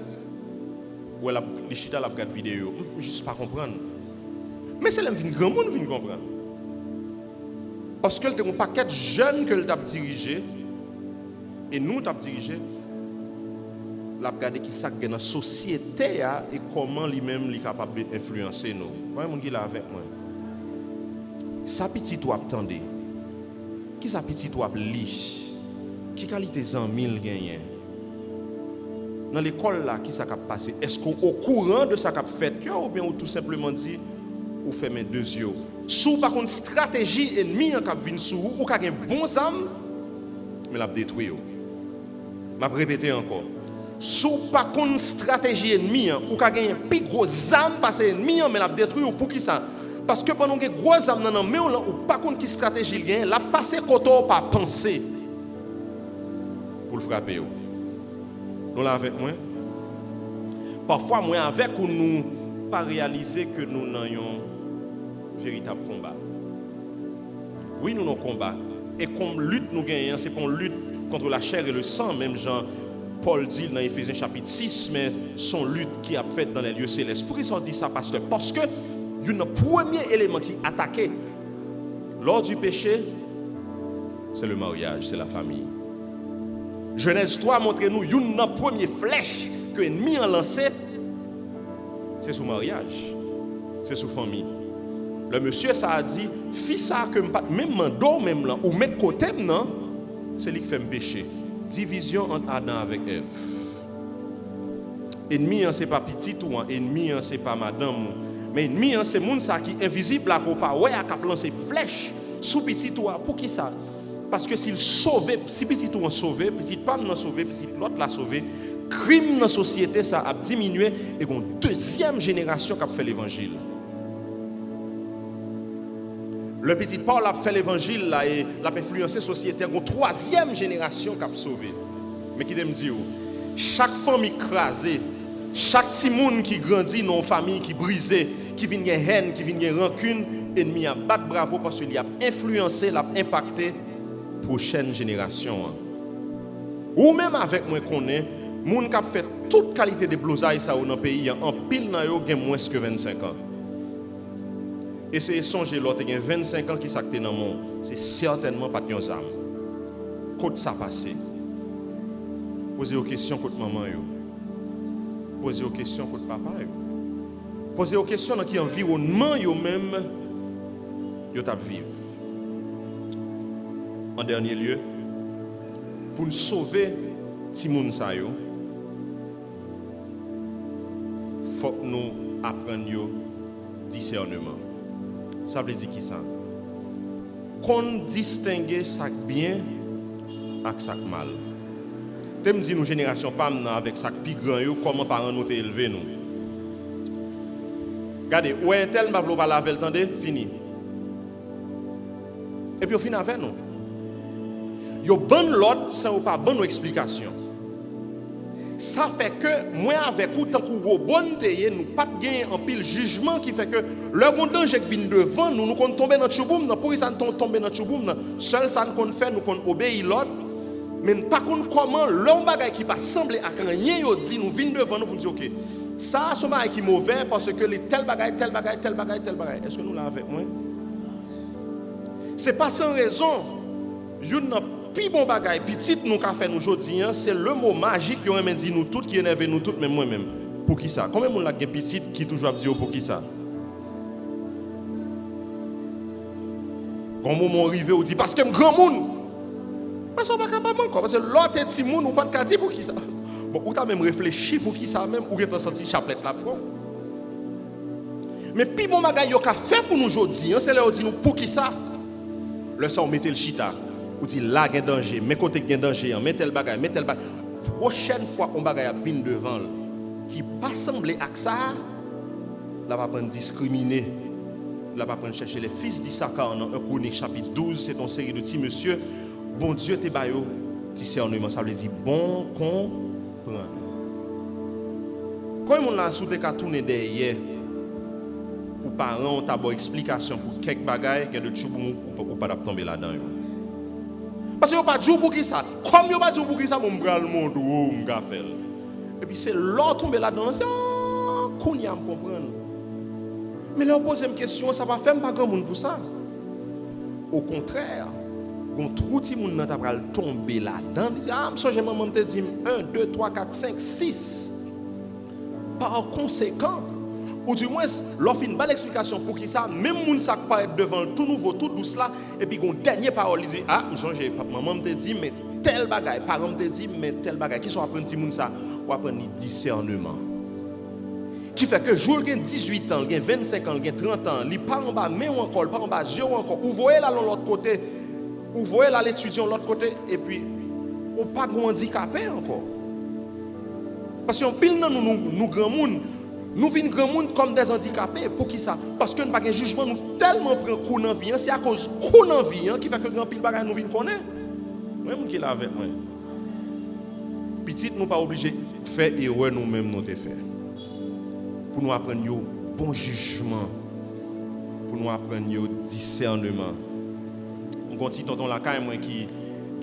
Speaker 1: où elle a la regarde vidéo. Je ne juste pas comprendre. Mais c'est là que grand monde vient comprendre. Parce que le paquet de jeunes que tu as dirigé et nous t'as dirigé, l'a regarder qui ça dans la société et comment lui-même est capable d'influencer nous. Moi mon qui là avec moi. Ça petit toi attendez. Qui ça petit toi lit? Qui qualité en 1000 gagné? Dans l'école là qui ça cap passer? Est-ce qu'on au courant de ça cap fait ou bien ou tout simplement dit ou fait mes deux yeux? Sous par contre stratégie ennemi en cap vinn sous ou ka gen bons âmes mais l'a détruire. M'a répéter encore. Sous par contre stratégie ennemi ou ka gen plus gros âmes parce ennemi mais l'a détruire pour qui ça? Parce que pendant que gros âmes nan mais ou pas contre qui stratégie il gagne, l'a passer côté pas penser pour le frapper. Nous là avec moi. Parfois moi avec ou nous pas réaliser que nous n'ayons véritable combat. Oui, nous avons combat. Et comme lutte nous gagnons, c'est pas une lutte contre la chair et le sang, même Jean Paul dit dans Éphésiens chapitre 6, mais son lutte qui a fait dans les lieux célestes. Pourquoi ils ont dit ça, pasteur? Parce que le premier élément qui attaquait lors du péché, c'est le mariage, c'est la famille. Genèse 3 montre-nous une première flèche que l'ennemi a lancée, c'est sous mariage, c'est sous famille. Le monsieur ça a dit, fils ça que même mando même là ou mettre côté non, c'est lui qui fait me pécher. Division entre Adam avec Ève. Ennemi c'est pas petit ou ennemi c'est pas madame, mais ennemi c'est monde ça qui invisible là qu'on pas ouais a cap lancer flèche sous petit ou pour qui ça? Parce que s'il sauve, si petit ou sauvé, petit pas non sauvé, petit l'autre l'a sauvé, crime dans la société ça a diminué et une deuxième génération qui a fait l'évangile. Le petit Paul a fait l'évangile là et l'a influencé la société, une troisième génération qui a sauvé. Mais qui me dit chaque famille écrasée, chaque petit monde qui grandit dans une famille qui brisée, qui vient de haine, qui vient de rancune, ennemi a battu bravo parce qu'il a influencé, l'a impacté prochaine génération. Ou même avec moi qu'on est, moun qui a fait toute qualité de blousaille ça dans le pays, en pile dans yo gen moins que 25 ans. Essayez de songer l'autre, il y a 25 ans qui s'acte dans le monde. C'est certainement pas de âme. Quand ça passe, posez aux questions contre maman. Posez aux questions contre papa. Posez aux questions dans quel environnement même vous vivre. En dernier lieu, pour nous sauver, Timoun Sayo, il faut que nous apprenions discernement. Ça veut dire qui ça? Qu'on distingue ça bien avec ça mal. Tu me dis nous génération pas avec ça plus grand comment parents nous élevé nous. Regardez, ouais tel m'a pas laver attendez, fini. Et puis au final avec nous. Yo bonne l'autre sans pas bonne explication. Ça fait que moi avec ou tant que bonne payer nous pas gagner en pile jugement qui fait que le bon danger qui vient devant nous qu'on tomber dans chouboum dans pour ça tomber dans chouboum seul ça qu'on fait nous qu'on obéir l'autre mais pas comment l'homme bagay qui pas sembler à rien yo dit nous vient devant nous pour dire OK ça c'est bagay qui mauvais parce que les tel bagay est-ce que nous là avec moi c'est pas sans raison une puis bon bagaille petit nous qu'a fait nous aujourd'hui c'est le mot magique qui on aime dit nous toutes qui énerve nous toutes même moi même pour qui ça combien monde là qui petit qui toujours dit pour qui ça quand moment arrivé on dit parce que grand monde parce qu'on pas capable encore parce que l'autre petit monde ou pas de dire pour qui ça bon ou t'as même réfléchi pour qui ça même ou tu as senti chapelet là bon mais puis bon bagaille yo qu'a fait pour nous aujourd'hui c'est là on dit nous pour qui ça le sang mettez le chita ou dit là il y a danger, mais côté il y a danger, mais tel bagage. Prochaine fois on bagage vient devant qui pas semblé à ça, là va prendre discriminer, là va prendre chercher les fils d'Issachar dans 1 Chronique chapitre 12, c'est une série de petits monsieur, bon Dieu te bayo discernement, ça veut dire bon comprendre. Quand on a soute qu'à tourner derrière pour parents on t'a bonne explication pour quelques bagailles que de chou ou pas tomber là-dedans. Parce que yo pas dit pour qui ça. Comme yo pas dit pour qui ça mon bral monde ou m'ga faire. Et puis c'est l'autre tomber là-dedans, c'est kounya me comprendre. Mais là on pose une question, ça va faire pas grand monde pour ça. Au contraire, quand tout le monde n'a pas tomber là-dedans, dit ah, je me maman te dit 1 2 3 4 5 6. Par conséquent, ou du moins l'offre une belle explication pour qui ça même moun ça pas être devant tout nouveau tout douce là et puis gon dernière parole il dit ah m'changer maman me dit mais tel bagaille parent me dit mais tel bagaille qui sont apprendre ti moun ça ou apprendre discernement qui fait que jour gen 18 ans gen 25 ans gen 30 ans li pas en bas mais ou encore pas en bas yeux encore ou voyez là l'autre côté ou voyez là l'étudiant l'autre côté et puis ou pas handicapé encore parce qu'on pile nous grand monde. Nous vîmes grand monde comme des handicapés. Pour qui ça? Parce que nous n'avons pas de jugement, nous tellement prenons coup dans la vie. C'est à cause de coup dans la vie qui fait que grand pile bagage nous vîmes connaître. Même qui l'a avec moi. Petit, nous pas obligés de faire erreur nous-mêmes nous te faire. Pour nous apprendre le bon jugement. Pour nous apprendre le discernement. On continue tonton Lakaï moi qui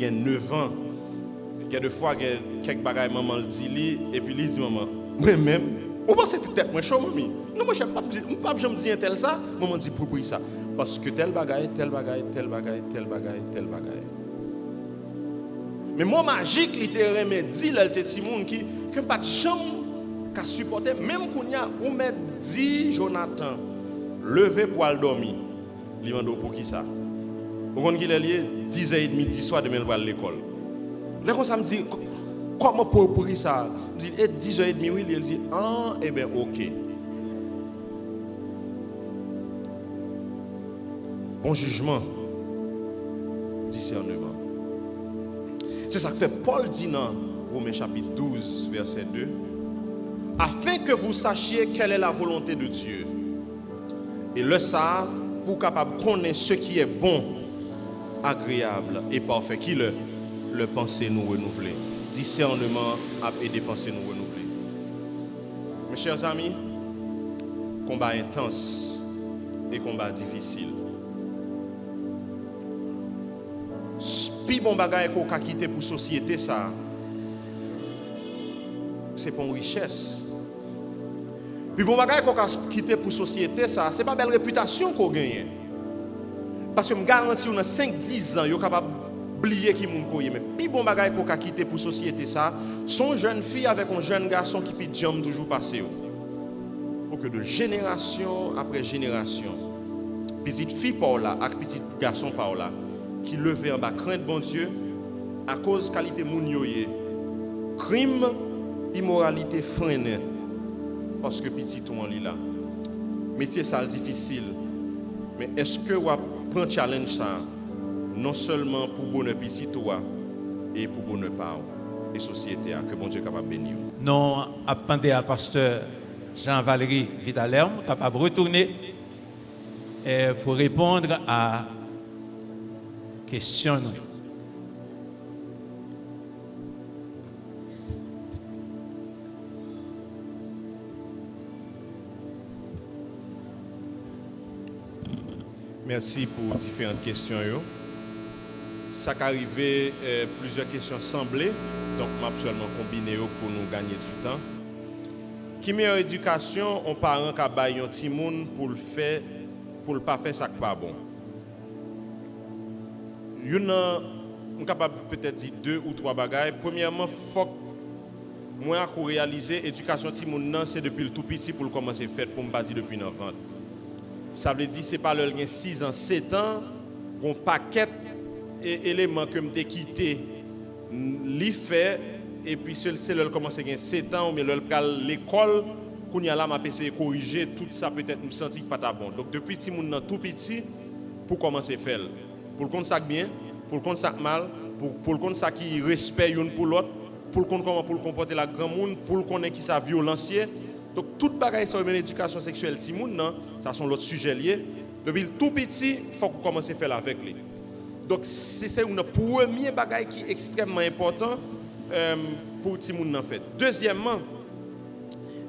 Speaker 1: a 9 ans. Quelques fois quelques bagages maman le dit et puis il dit maman moi-même ou pas c'est tête moi chaud mamie non moi j'aime pas me dire tel ça maman dit pour ça parce que tel bagaille mais moi magique littéralement dit là le petit monde qui que pas de chambre qu'a supporter même qu'on y a ou met dit Jonathan lever pour aller dormir il m'a pour qui ça vous connaissez qu'il est lié 10h30 10 soir demain pour aller à l'école. Là, quand ça me dit, comment pour ça? Je dis, 10h30, oui, il dit, ah, eh bien, ok. Bon jugement, discernement. C'est ça que fait Paul dit dans Romains chapitre 12, verset 2. Afin que vous sachiez quelle est la volonté de Dieu. Et le ça, pour capable connaître ce qui est bon, agréable et parfait, qui le penser nous renouveler. Discernement a aidé penser nous renouveler. Mes chers amis, combat intense et combat difficile. Puis bon bagage qu'on a quitté pour société ça, c'est pas une richesse. Puis bon bagage qu'on a quitté pour société ça, c'est pas belle réputation qu'on gagne. Parce que me garantis on a 5-10 ans, yo capable oublier qui moun koye mais puis bon bagay qu'on a quitté pour société ça son jeune fille avec un jeune garçon qui peut jam toujours passer pour que de génération après génération petite fille par là avec petit garçon par là qui levé en bas crainte bon Dieu à cause qualité moun yoye crime immoralité freine parce que petit tout en là métier ça difficile mais est-ce que vous prend challenge ça non seulement pour bonheur petit toi et pour bonheur par et société que bon Dieu capable bénir.
Speaker 2: Non, appendez à pasteur Jean-Valéry Vitalerme capable de retourner pour répondre à question.
Speaker 1: Merci pour différentes questions. Ça qu'arrivé plusieurs questions semblées, donc m'a seulement combiné pour nous gagner du temps. Qui meilleure éducation, on parent qui baille un petit monde pour le faire, pour le pas faire ça pas bon. On capable peut-être dire 2 ou 3 bagages. Premièrement, faut moi qu'on réaliser éducation petit monde c'est depuis le tout petit pour le commencer faire pour me pas dire depuis 9 ans. Ça veut dire c'est pas le 6 ans, 7 ans, un paquet éléments que m'ai quitté li fait et puis c'est le commencer à 7 ans ou mais l'école qu'on y a là m'a essayé corriger tout ça peut-être me sentir pas ta bon. Donc depuis petit monde tout petit pour commencer à faire pour le compte ça bien, pour le compte ça mal, pour le compte ça qui respecte une pour l'autre, pour le compte comment pour le comporter la grand monde, pour le connaître qui ça violencier. Donc toute bagaille sur l'éducation sexuelle petit monde non, ça sont l'autre sujet lié. Depuis le tout petit, faut qu'on commence à faire avec lui. Donc c'est une première bagaille qui est extrêmement important pour tout le monde en fait. Deuxièmement,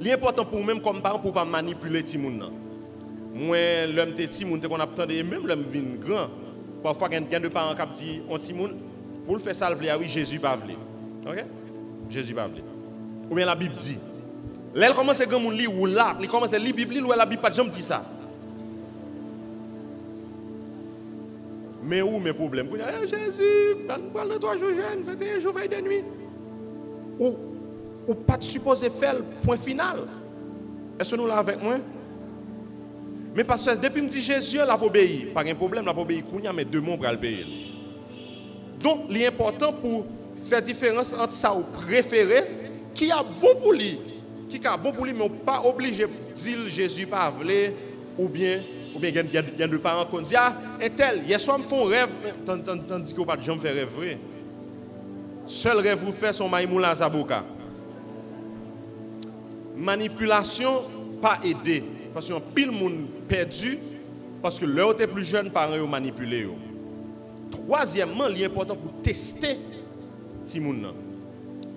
Speaker 1: L'important pour même comme parent pour pas manipuler ti moun nan. Moi l'homme te ti moun te qu'on attendait même l'homme vinn grand. Parfois il y a de parents qui dit on ti moun pour le faire ça oui Jésus pas vle. OK? Jésus pas vle. Ou bien la Bible dit. Là il commence grand moun li ou là, il commence lire Bible ou la Bible pas jamais dit ça. Mais où mes problèmes? Jésus, dans 3 jours jeûne, 21 jours veille de nuit. Ou pas supposé faire le point final. Est-ce que nous l'avons avec moi? Mais parce que depuis que je dis Jésus, l'a obéi. Pas un problème, l'a obéi, mais 2 mois pour le payer. Donc, l'important pour faire différence entre ça ou préféré, qui a bon pour lui, mais pas obligé de dire Jésus pas voulu, ou bien il y a des parents qui disent ah, un tel, hier soir, me font rêve, tandis que vous ne pouvez pas faire rêve vrai. Seul rêve vous fait son maïmoula zaboka. Manipulation, pas aider. Parce que pile monde perdu, parce que l'heure était plus jeune, parents ont manipulé. Troisièmement, l'important pour tester ti moun nan.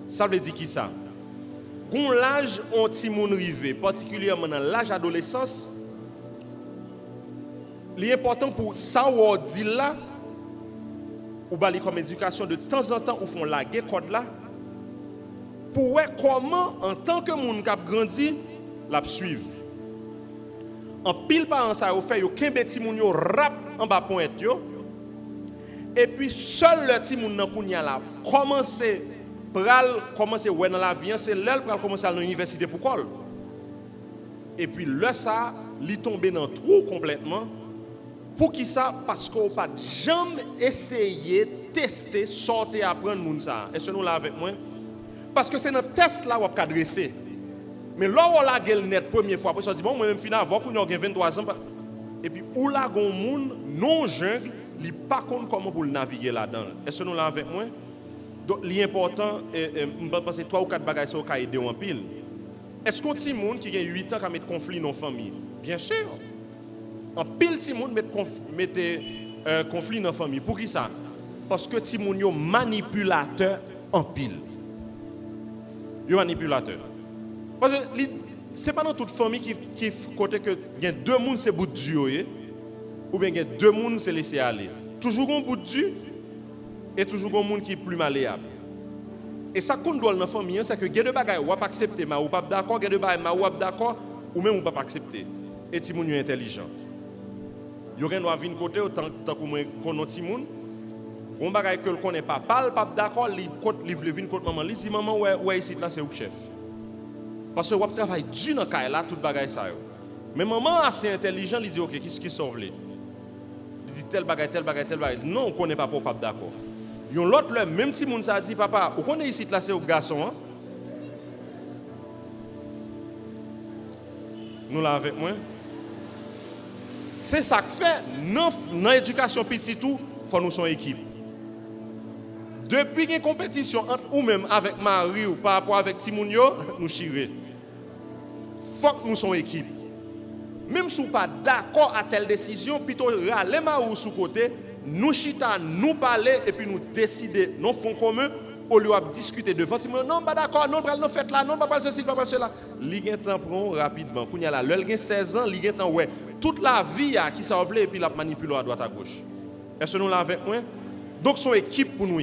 Speaker 1: Ça veut dire qui ça? Quand l'âge on ti moun rivé, particulièrement dans l'âge adolescence, l'important pour ça ou dit là, ou bali comme éducation de temps en temps ou font la code là, pour voir comment en tant que moun k'ap grandi, la suivre. En pile parents ça yo fait yo kembe ti moun yo rap en bas pointe yo. Et puis seul le ti moun nan kounya la commencer ouais dans la vie, c'est là pral commencer à l'université pour quoi. Et puis là ça, li tomber dans trou complètement. Pour qui ça? Parce qu'on pas jamais essayé tester sortir apprendre moun ça. Est-ce que nous là avec moi? Parce que c'est notre test là où on adressé. Mais là où on la gueule net première fois après ça dit bon moi même final avant qu'on a 23 ans et puis où la gon moun non jungle, li pas connait comment pour naviguer là-dedans. Est-ce que nous là avec moi? Donc l'important me penser 3 ou 4 bagages ça ka aider en pile. Est-ce qu'on ti moun qui a 8 ans qui mettre conflit dans famille? Bien sûr. En pile ti moun mette conflit dans famille. Pour qui ça? Parce que ti moun yo manipulateur en pile. Yo manipulateur. Parce que c'est pas dans toute famille qui côté que il y a 2 moun c'est bout de Dieu ou bien il y a 2 moun c'est laisser aller. Toujours un bout de Dieu et toujours un monde qui est plus malléable. Et ça qu'on doit dans la famille c'est que il y a des bagages ou pas accepter mais ou pas d'accord, il y a des bagages ou pas d'accord ou même ou pas accepter. Et ti moun yo intelligent. Yo gen doit venir côté autant que moi connait ti moun. On bagay que le connaît pas d'accord, li venir côté maman, li dit maman ouais ici là c'est au chef. Parce que on travaille dur dans caille là tout bagay ça yo. Mais maman assez intelligent, il dit OK, qu'est-ce qui sauve les? Il dit tel bagay. Non, on connaît pas d'accord. Yon l'autre le même ti moun ça dit papa, on connaît ici là c'est au garçon hein? Nous là avec moi. C'est ça que fait dans l'éducation petit tout, faut nous son équipe. Depuis qu'il y a une compétition entre ou même avec Marie ou par rapport avec Timounio, nous chirons. Faut que nous son équipe. Même si nous pas d'accord à telle décision, plutôt râler Marie sous côté, nous chita, nous parler et puis nous décider, nous font commun au lieu de discuter devant Timounio. Non, pas d'accord, non, pas faire là, non, pas ceci, pas cela. Li temps prend rapidement. Kounya la, l'el gen 16 ans, li gen temps ouais. Toute la vie qui ça et puis la manipule à droite à gauche. Est-ce que nous l'avons avec moi? Donc son équipe pour nous.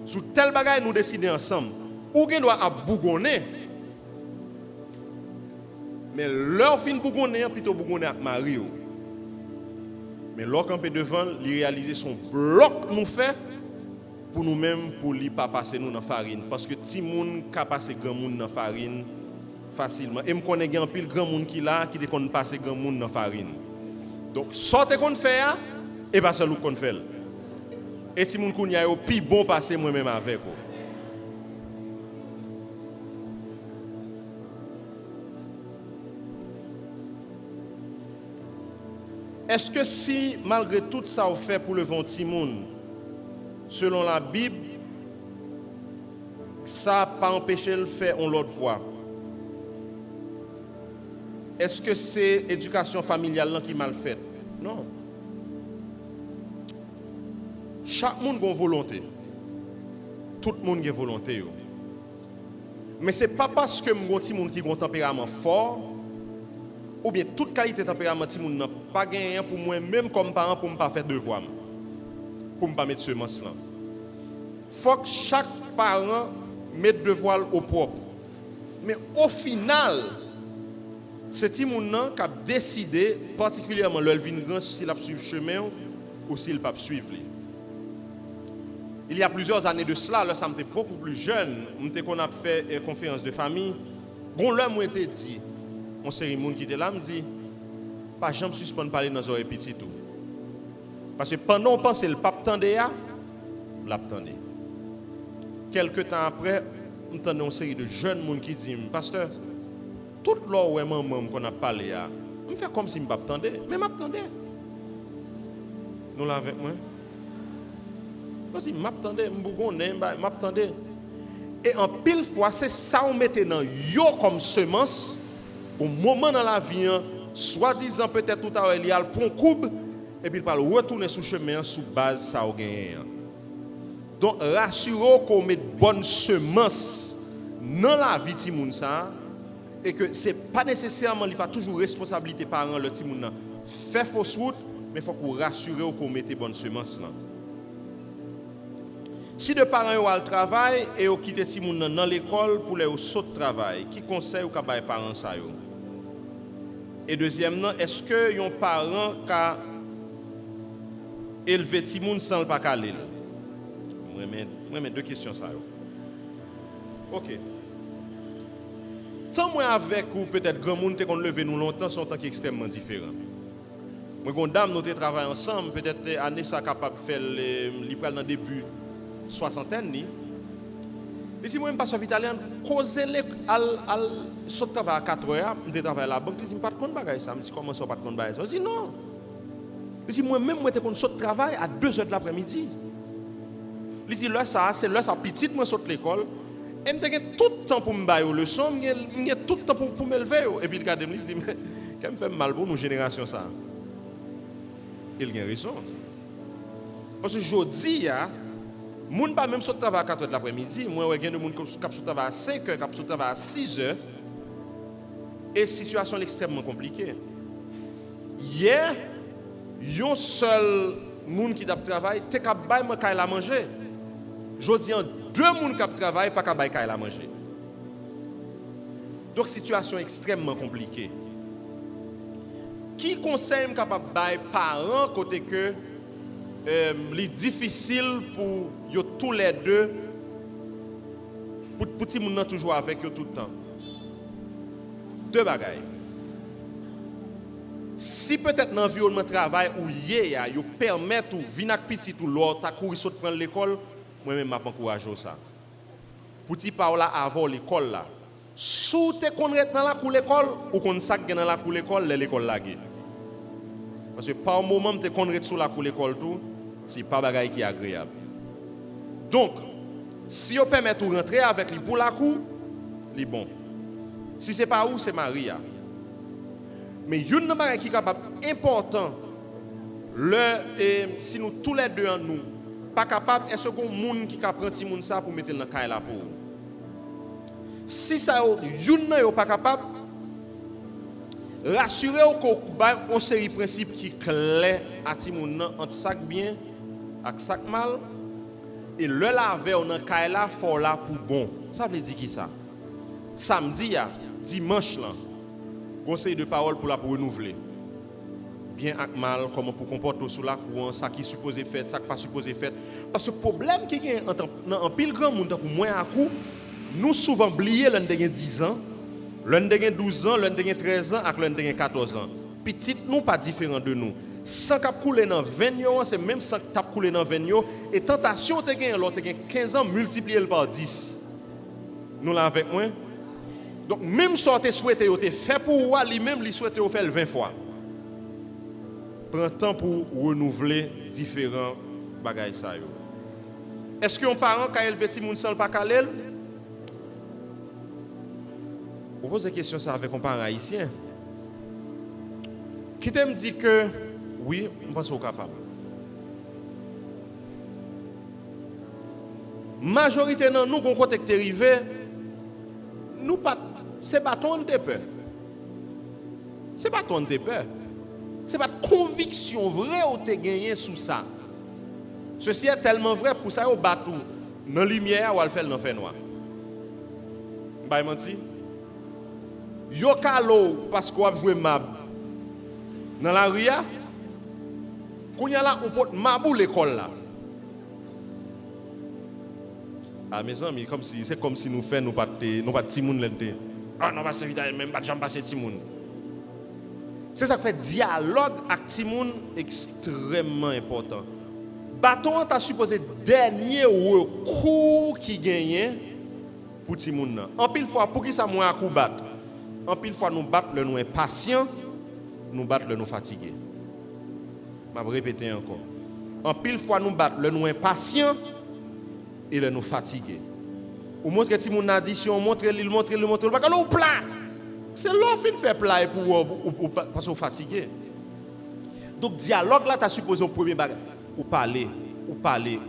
Speaker 1: Sous tel bagage nous décider ensemble. Ou gen doit à bougonner. Mais leur fin bougonner plutôt bougonner avec Mario. Mais leur camper devant, li réaliser son bloc nous fait pour nous-mêmes pour li pas passer nous dans farine parce que ti moun ka passer grand moun dans farine facilement. Et me connais gen pile grand moun qui là qui te connait passer grand moun dans farine. Donc sortez qu'on fait et pas seul qu'on fait. Et si moun kounya yo pi bon passer moi-même avec vous. Est-ce que si malgré tout ça on fait pour le vent ti moun selon la Bible ça n'a pas empêché de le faire en l'autre fois? Est-ce que c'est l'éducation familiale qui est mal faite? Non. Chaque monde a une volonté. Tout le monde a une volonté. Mais ce n'est pas parce que mon petit monde qui a un tempérament fort, ou bien toute qualité de tempérament petit monde n'a pas gagné pour moi, même comme parent, pour ne pas faire devoir, pour ne pas mettre semence là. Il faut que chaque parent mette devoir au propre. Mais au final, ce petit monde qui a décidé, particulièrement le vin grand, s'il a suivi le chemin ou s'il n'a pas suivre. Il y a plusieurs années de cela, là, ça m'était beaucoup plus jeune, qu'on a fait une conférence de famille. Bon, là, moi, j'étais dit, mon série monde qui était là, me dit, pas jamais suspendre parler dans les petits tout. Parce que pendant on pense que le pape tendait à, l'attendait. Quelques temps après, j'entendais une série de jeunes monde qui disent, pasteur, tout l'heure où maman qu'on a parlé à, me fait comme si je m'attendais, mais m'attendais. Nous l'avons avec moi. Parce que m'attendais, m'attendais. Et en pile fois, c'est ça on mettait dans yo comme semence, au moment dans la vie, soi-disant peut-être tout à l'heure, il y a le pont coupe, et puis il va retourner sur le chemin sous base ça au gain. Donc rassurez-vous qu'on met bonne semence dans la vie de moun ça, et que ce n'est pas nécessairement, il n'y a pas toujours responsabilité parents le petit moun fait fausse route, mais il faut qu'on rassure qu'on mette bonne semence là. Si de parents ont le travail et ont quitté les gens dans l'école pour les sauter de travail, qui conseille aux parents ça? Et deuxièmement, est-ce que les parents ont élevé les gens sans le pas caler? Je mets deux questions ça. OK. Tant moi avec ou peut-être grand monde qu'on levé nous longtemps sont temps qui extrêmement différents. Moi quand dame nous travaillons ensemble, peut-être année ça capable faire li pral dans début soixantaine ni. Et si moi même pasteur Vitalien causer les al saute travail à 4 heures, me travailler à la banque, il dit pas de compte bagage ça, me dit comment ça pas de compte bagage. Je dis non. Et si moi même moi te kon saute travail à 2 heures de l'après-midi. Il dit là ça c'est là ça petite moi saute l'école. Et je suis tout le temps pour me faire le leçon, je suis tout le temps pour me lever. Et puis, il me dit, mais quand même fait mal pour nos générations ça. Il a raison. Parce que je dis, les gens ne pas même sortir travail à 4 h de l'après-midi. Moi, il y a des gens qui sortent travail à 5 h, qui sortent travail à 6 h. Et la situation est extrêmement compliquée. Hier, un seul monde qui travaille, il est capable de manger. Je dis, 2 personnes qui travaillent, pas capable de manger. Donc, situation extrêmement compliquée. Qui conseille capable de parents côté que c'est difficile pour yo tous les deux pour petit monde toujours avec eux tout le temps. 2 bagailles. Si peut-être dans l'environnement de travail où yo permet ou venir petit ou l'autre ta courir saute prendre l'école, moi-même m'a encouragé ça. Petit par là avant l'école là. Sous te connaître dans la cour l'école ou qu'on sac dans la cour l'école, l'école là. Parce que par moment te connaître sur la cour l'école tout, c'est pas bagaille qui est agréable. Donc, si on permet de rentrer avec lui pour la cour, c'est bon. Si c'est pas où, c'est Maria. Mais une bagaille qui est capable important, si nous tous les deux en nous pas capable, est-ce qu'on monde qui prend si monde ça pour mettre dans caille là pour. Si ça une n'est pas capable, rassurez-vous qu'on a une série de principes qui clair à ti monde entre sac bien et sac mal et le laver dans caille là faut là pour bon. Ça veut dire qui ça? Samedi dimanche là, conseil de parole pour la pour renouveler. Bien et mal, comment pour comporter sur la cour, ça qui est supposé faire, ça qui pas supposé faire. Parce que le problème qui est en pile grand monde pour moi à coup, nous souvent oublier l'un de 10 ans, l'un de 12 ans, l'un de 13 ans et l'un de 14 ans. Petit nous pas différent de nous. Sans cap couler dans 20 ans, c'est même sans cap couler dans 20 ans et tentation te gagne l'autre 15 ans multiplié par 10. Nous là avec moi. Donc même si tu souhaité te fait pour moi, lui-même lui souhaite faire le 20 fois. Prends temps pour renouveler différents bagages ça. Est-ce qu'un parent qui a élevé si moun sans pas calé? On pose la question ça avec un parent haïtien. Qui te me dit que oui, on pense au capable. Majorité dans nous qu'on côté arrivé, nous pas c'est bâton de peur. C'est bâton de peur. C'est pas de conviction vraie ou te gagné sous ça. Ceci est tellement vrai pour ça au bateau dans la lumière ou al faire dans fait noir. Ba menti. Yo kalo parce qu'on a joué mab dans la rue. Quand y a là on porte mabou l'école là. Ah mes amis comme si c'est comme si nous fait nous pas petit monde là. Ah non pas c'est vite même pas jamais passer petit monde. C'est ça qui fait dialogue avec petit monde extrêmement important. Bâton t'a supposé dernier recours qui gagne pour petit monde. En pile fois pour qui ça moi à coup battre. En pile fois nous battre le nous impatient, nous battre le nous fatigué. Je vais répéter encore. En pile fois nous battre le nous impatient et le nous fatigué. Ou montre que petit monde addition, montre parce que l'eau plat. C'est l'offre qui fait plat pour parce qu'on fatigué. Donc dialogue là tu as supposé au premier bagage ou parler,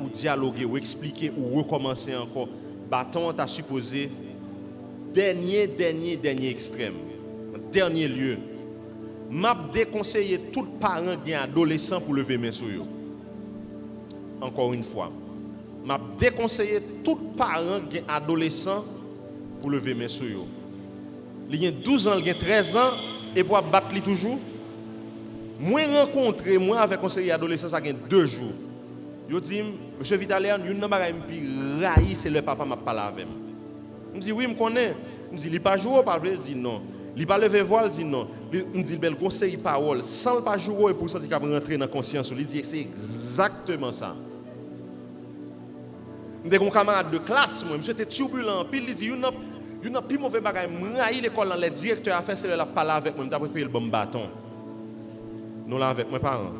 Speaker 1: ou dialoguer, ou expliquer, ou recommencer encore. Bâton tu as supposé dernier extrême. Dernier lieu. M'a déconseillé tout parent qui est adolescent pour lever mes sous. Encore une fois. M'a déconseillé tout parent qui est adolescent pour lever mes sous. Il y a 12 ans, il y a 13 ans, et pour battre lui toujours. Moi rencontré moi avec conseiller adolescent ça gagne 2 jours. Yo dit monsieur Vitalien, une nan bagay m'pi raï c'est le papa m'a parlé avec. Me dit oui, me connais. Me dit il pas jouer pas il dit non. Il pas lever voile dit non. Me dit bel conseil parole sans pas jouer pour ça qu'il va rentrer dans conscience. Il dit c'est exactement ça. M'était un camarade de classe moi, monsieur était turbulent, puis il dit you n'a plus mauvais bagay m'raï l'école dans les directeurs a fait c'est la parler avec moi, m't'a préféré le bon bâton. Nous là avec mes parents.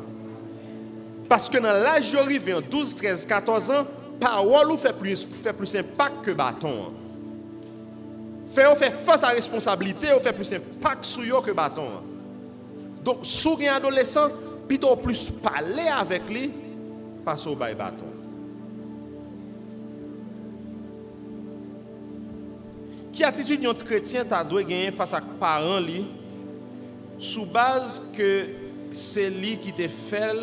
Speaker 1: Parce que dans l'âge d'arrivée en 12, 13, 14 ans, parole fait plus impact que bâton. Fait face à responsabilité, fait plus impact sur yo que bâton. Donc, si vous êtes adolescent, plutôt plus parler avec lui, passer au bâton. Qui attitude un chrétien t'a doit gagner face à parents li sous base que c'est lui qui te fait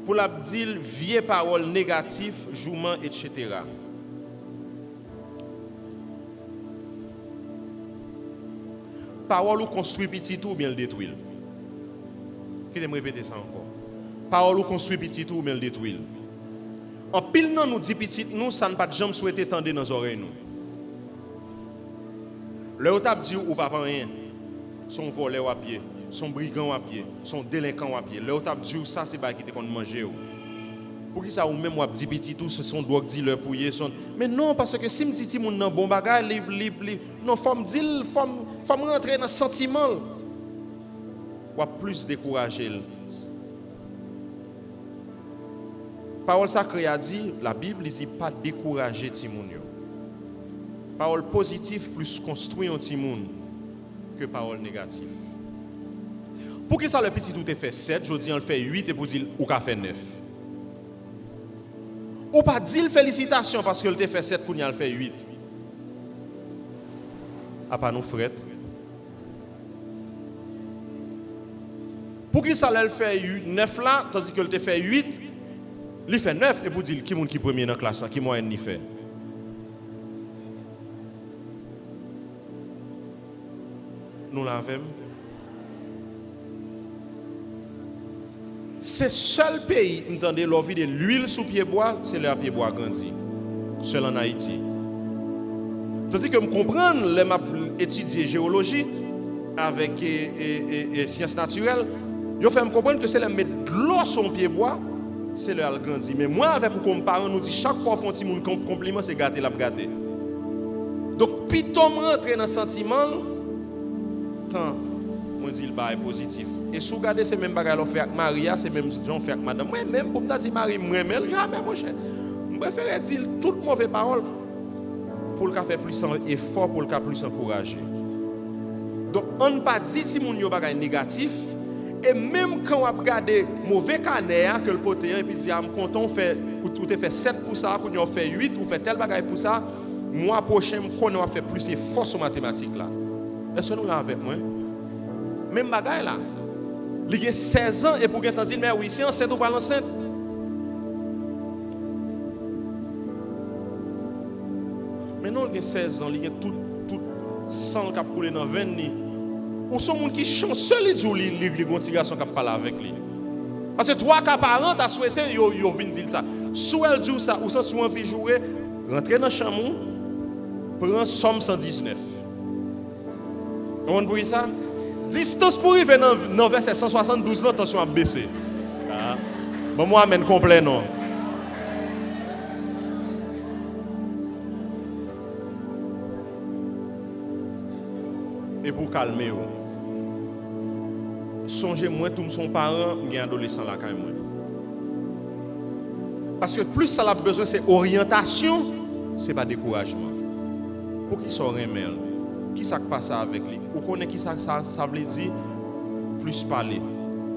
Speaker 1: pour la dire vieille parole négative, jouement, etc. Parole ou construit petit tout ou bien le détruit. Qui me répéter ça encore? Parole ou construit petit tout ou bien le détruit. En pile non nous dit petit nous ça ne pas jamais souhaiter tendre dans nos oreilles nous. Le t'a dit ou pas rien. Son voleur à pied, son brigand à pied, son délinquant à pied. Le t'a dit ça c'est pas qui te qu'on manger. Pour qui ça ou même ou dit petit tout ce sont drogue dealer pour son. Mais non parce que si me dit ti moun nan bon bagay non faut me dire faut rentrer dans sentiment. Ou plus décourager. Parole sacrée a dit, la Bible dit pas décourager ti moun yo. Parole positive plus construit un ti moun que parole négative. Pour qui ça le petit tout est fait 7, je dis on le fait 8 et pour dire ou qu'a fait 9. Ou pas dire félicitations parce que le te fait 7 qu'on y a le fait 8. A pas nous frette. Pour qui ça le fait 9 là tandis que le te fait 8, il fait 9 et pour dire qui monde qui premier dans classe qui moyenne ni fait. Nous l'avons. C'est seul pays, entendez, l'envie de l'huile sous pied bois, c'est le pied bois grandi. Seul en Haïti. Tandis que je comprends, les étudier géologie avec sciences naturelles, je fais me comprendre que c'est le mettre de l'eau sur pied bois, c'est le grandi. Mais moi, avec vous comme parents, nous dit chaque fois qu'on fait un compliment, c'est gâter la gâter. Donc, plutôt rentrer dans le sentiment, tant. Moi dis le bail positif et si vous regardez ces mêmes bagages fait avec Maria c'est même gens fait avec madame moi même pour me dire Marie moi même jamais mon cher je préfère dire toute mauvaise parole pour le faire plus effort pour le faire plus encourager. Donc on ne pas dit si mon yo bagage négatif et même quand on regarde mauvais canet que le poté et puis dit am content fait ou tu fait 7 pour ça qu'on fait 8 ou fait tel bagage pour ça mois prochain, on va faire plus d'efforts sur mathématiques là. Est-ce que nous là avec moi? Même bagaille là. Il a 16 ans et pour qu'il dire, mais oui, c'est enceinte ou pas enceinte? Mais non, il a 16 ans, il a tout sang qui a coulé dans 20 ans. Ou sont gens qui chanceux, ils disent, il y a des petits garçons qui parlent avec lui. Parce que toi, quand parents t'as souhaité, ils viennent dire ça. Si elle dit ça, ou si tu as envie de jouer, rentrez dans la chambre, prends Somme 119. Vous comprenez ça? Distance pour arriver dans verset 172, l'attention à baisser. Bon, moi, amène complet, non. Et pour calmer, songez moi tout son parent, il y a un adolescent là quand même. Parce que plus ça a besoin c'est orientation, c'est pas découragement. Pour qu'il soit remel, qui ça passe avec lui? Ou connaît qui ça veut dire plus parler.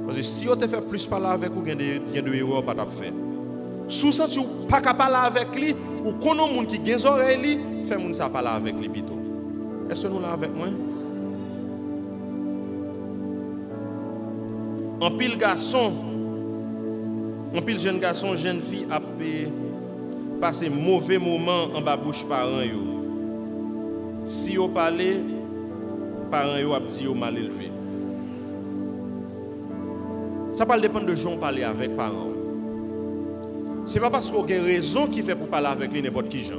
Speaker 1: Parce que si on te fait plus parler avec ou il y a de erreurs pas t'a faire. Sous ça tu pas capable parler avec lui ou connaît monde qui gagne oreille lui, fait monde ça parler avec lui plutôt. Est-ce que nous là avec moi? En pile garçon, en pile jeune garçon, jeune fille a passé mauvais moment en bas bouche parents yo. Si yo parler, parents yo a dit yo mal élevé. Ça pas dépendre de gens parler avec parents. C'est pas parce qu'on a raison qui fait pour parler avec lui n'importe qui gens.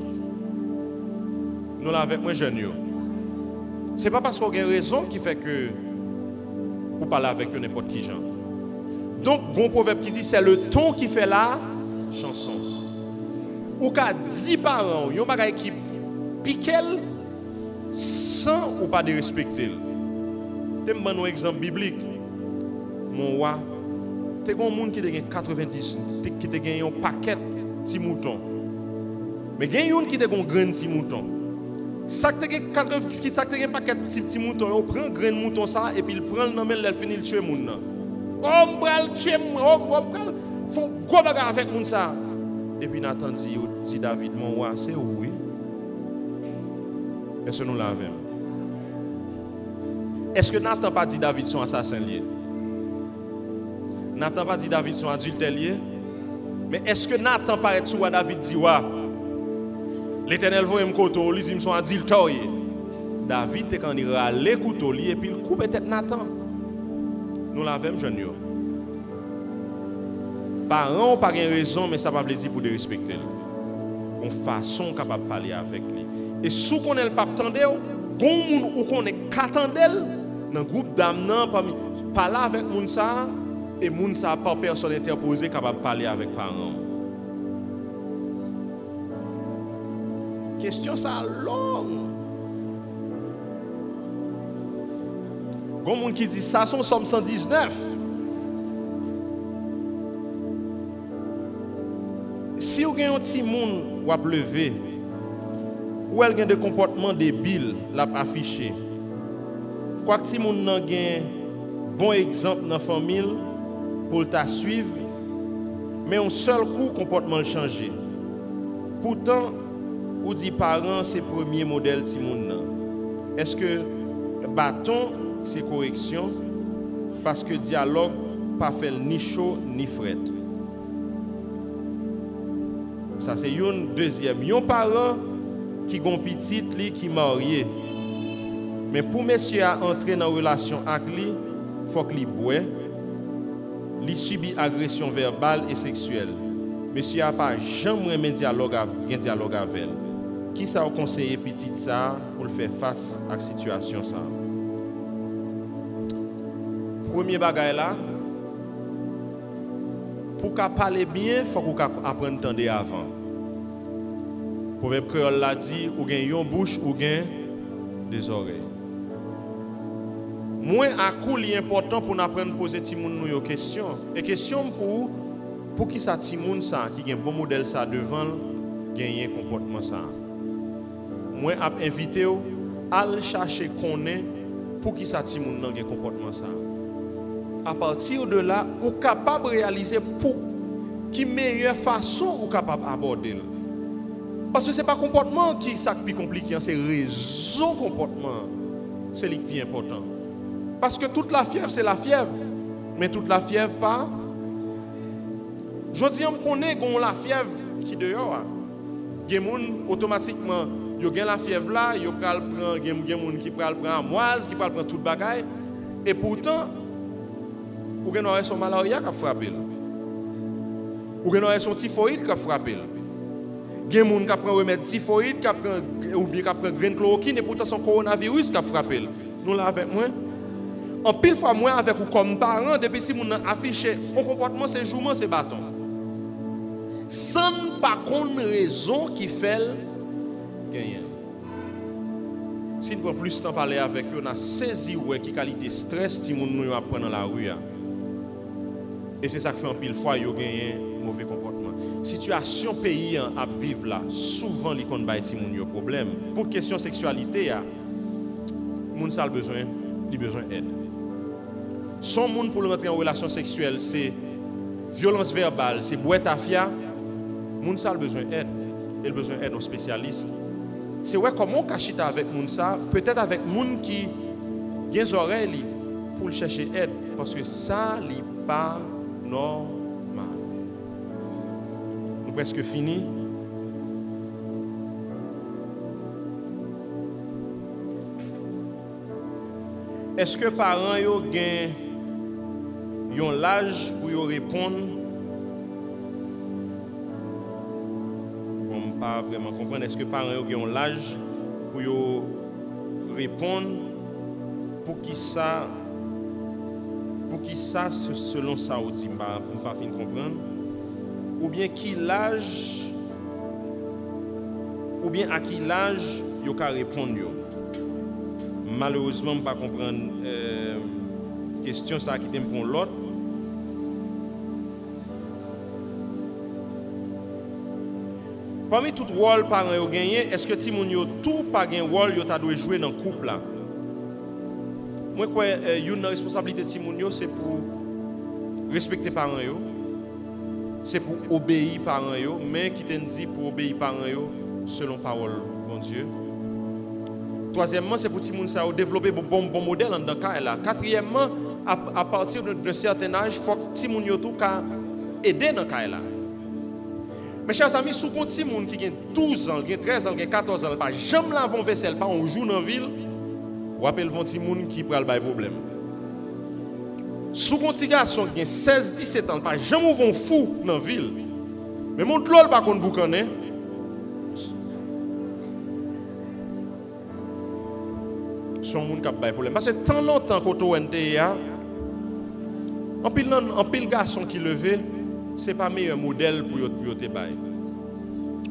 Speaker 1: Nous là avec moi jeune yo. C'est pas parce qu'on a raison qui fait que pour parler avec eux n'importe qui gens. Donc, bon proverbe qui dit c'est le ton qui fait la chanson. Ou qu'à 10 parents, yon bagay qui piquel sans ou pas de respecter. T'aimes un exemple biblique. Mon roi, t'es un monde qui a 90, qui a gagné un paquet de petits moutons. Mais il y a un qui a un grand petit mouton. Ça qui a un paquet de petits moutons, il prend un grand mouton ça et puis il prend le nom et il finit de tuer les gens. On va tuer les gens, il faut gros bagarre avec les gens. Et puis Nathan dit David, mon roi, c'est où? Est-ce que nous l'avons? Est-ce que Nathan pas dit David son assassin lié? Nathan pas dit David son adultère lié? Mais est-ce que Nathan pas être sur David dit ouais? L'Éternel voit un couteau, il dit son adultère. David te quand il râle couteau et puis il coupe tête Nathan. Nous l'avons jeune yo. Parents n'ont pas de raison, mais ça va dire pour de respecter. Une façon capable de parler avec lui. Et si on ne pas attendre, on connaît qu'attendre dans le groupe d'âmes, parler avec moun ça et moun ça pas personne interposé capable de parler avec parents. Question ça longue. Il y a des gens qui disent ça, c'est Somme 119. Si vous avez un petit monde qui a levé, ou elle a des comportements débiles, l'a affiché. Quoi que si moun nan gen bon exemple dans la famille pour ta suivre, mais un seul coup comportement changé. Pourtant, ou dit parents c'est premier modèle ti moun nan. Est-ce que bâton c'est correction parce que dialogue pas fait ni chaud ni fret. Ça c'est une deuxième. Yon parent qui gon petite li qui marié. Mais pour monsieur à entrer dans relation avec lui, faut qu'il boit, il subit agression verbale et sexuelle. Monsieur a pas jamais un dialogue avec elle. Qui ça a conseillé petite ça pour faire face à la situation ça? Premier bagay là, pour qu'à parler bien, faut qu'on apprenne à entendre avant. Proverbe créole l'a dit, ou gagne une bouche ou gagne des oreilles. Moins à coup li important pour apprendre à poser ti moun nou yo question. Et question pour qui ça ti moun ça qui gagne bon modèle ça devant gagner comportement ça. Moins à inviter à chercher connaître pour qui ça ti moun nan gagne comportement ça. À partir de là, ou capable de réaliser pour qui meilleure façon ou capable aborder. Parce que ce n'est pas comportement qui est plus compliqué, c'est raison comportement. C'est le plus important. Parce que toute la fièvre, c'est la fièvre. Mais toute la fièvre, pas. Je dis, on connaît qu'on la fièvre qui dehors. Il y a des gens automatiquement, ils ont la fièvre là, ils prennent il y a des gens qui prennent amoise, qui prennent toute bagaille. Et pourtant, vous avez son malaria qui a frappé. Vous avez son typhoïde qui a frappé. Il y a des gens qui prennent remède typhoïde, ou bien qui prennent grain chloroquine, et pourtant son coronavirus qui a frappé. Nous là avec moi. En pile fois, moi avec vous comme parent, depuis si vous affiché un comportement, c'est jourement, c'est bâton. Sans pas qu'on raison qui fait gagner. Si nous prenons plus de temps à parler avec eux, on a saisi qui qualité stress si nous apprenons dans la rue. Et c'est ça qui fait en pile fois ils gagnent mauvais comportement. Situation pays à vivre là, souvent les gens ont problème. Pour question sexualité, moun ça a besoin d'aide. Son monde pour rentrer en relation sexuelle, c'est violence verbale, c'est boîte à fia. Moun ça a besoin d'aide. Il a besoin d'aide aux spécialistes. C'est ouais comment cacher avec moun ça, peut-être avec moun qui a des oreilles pour chercher aide parce que ça n'est pas normal. Nous presque fini. Est-ce que parents yo gen yon l'âge pour yo répondre? On pas vraiment comprendre. Est-ce que parents yo gen l'âge pour yo répondre pour qui ça selon ça ou dit pas fin comprendre ou bien qui l'âge ou bien à qui l'âge yo ka répondre yo. Malheureusement, je ne peux pas comprendre question ça qui t'aime pour l'autre. Parmi tout rôle parents ont gagné, est-ce que Timoun yo tout pas un rôle yo ta doit jouer dans le couple là? Moi quoi une responsabilité de Timoun yo c'est pour respecter parents yo. C'est pour obéir parents yo, mais qui t'en dit pour obéir parents yo selon parole bon Dieu. Troisièmement, c'est pour tout le monde développer un bon modèle dans le cas là. Quatrièmement, à partir d'un certain âge, il faut que tout le monde aider dans le cas là. Mes chers amis, si vous avez un qui a 12 ans, 13 ans, 14 ans, pas jamais lavons vaisselle, pas on joue dans la ville, vous appelez le petit monde qui prend le problème. Si vous avez un garçon qui a 16, 17 ans, pas jamais vont fou dans la ville. Mais mon l'autre par contre boucané. Son monde qui a pas problème parce que tant longtemps qu'on était en pile garçon qui levé c'est pas meilleur modèle pour yo te bail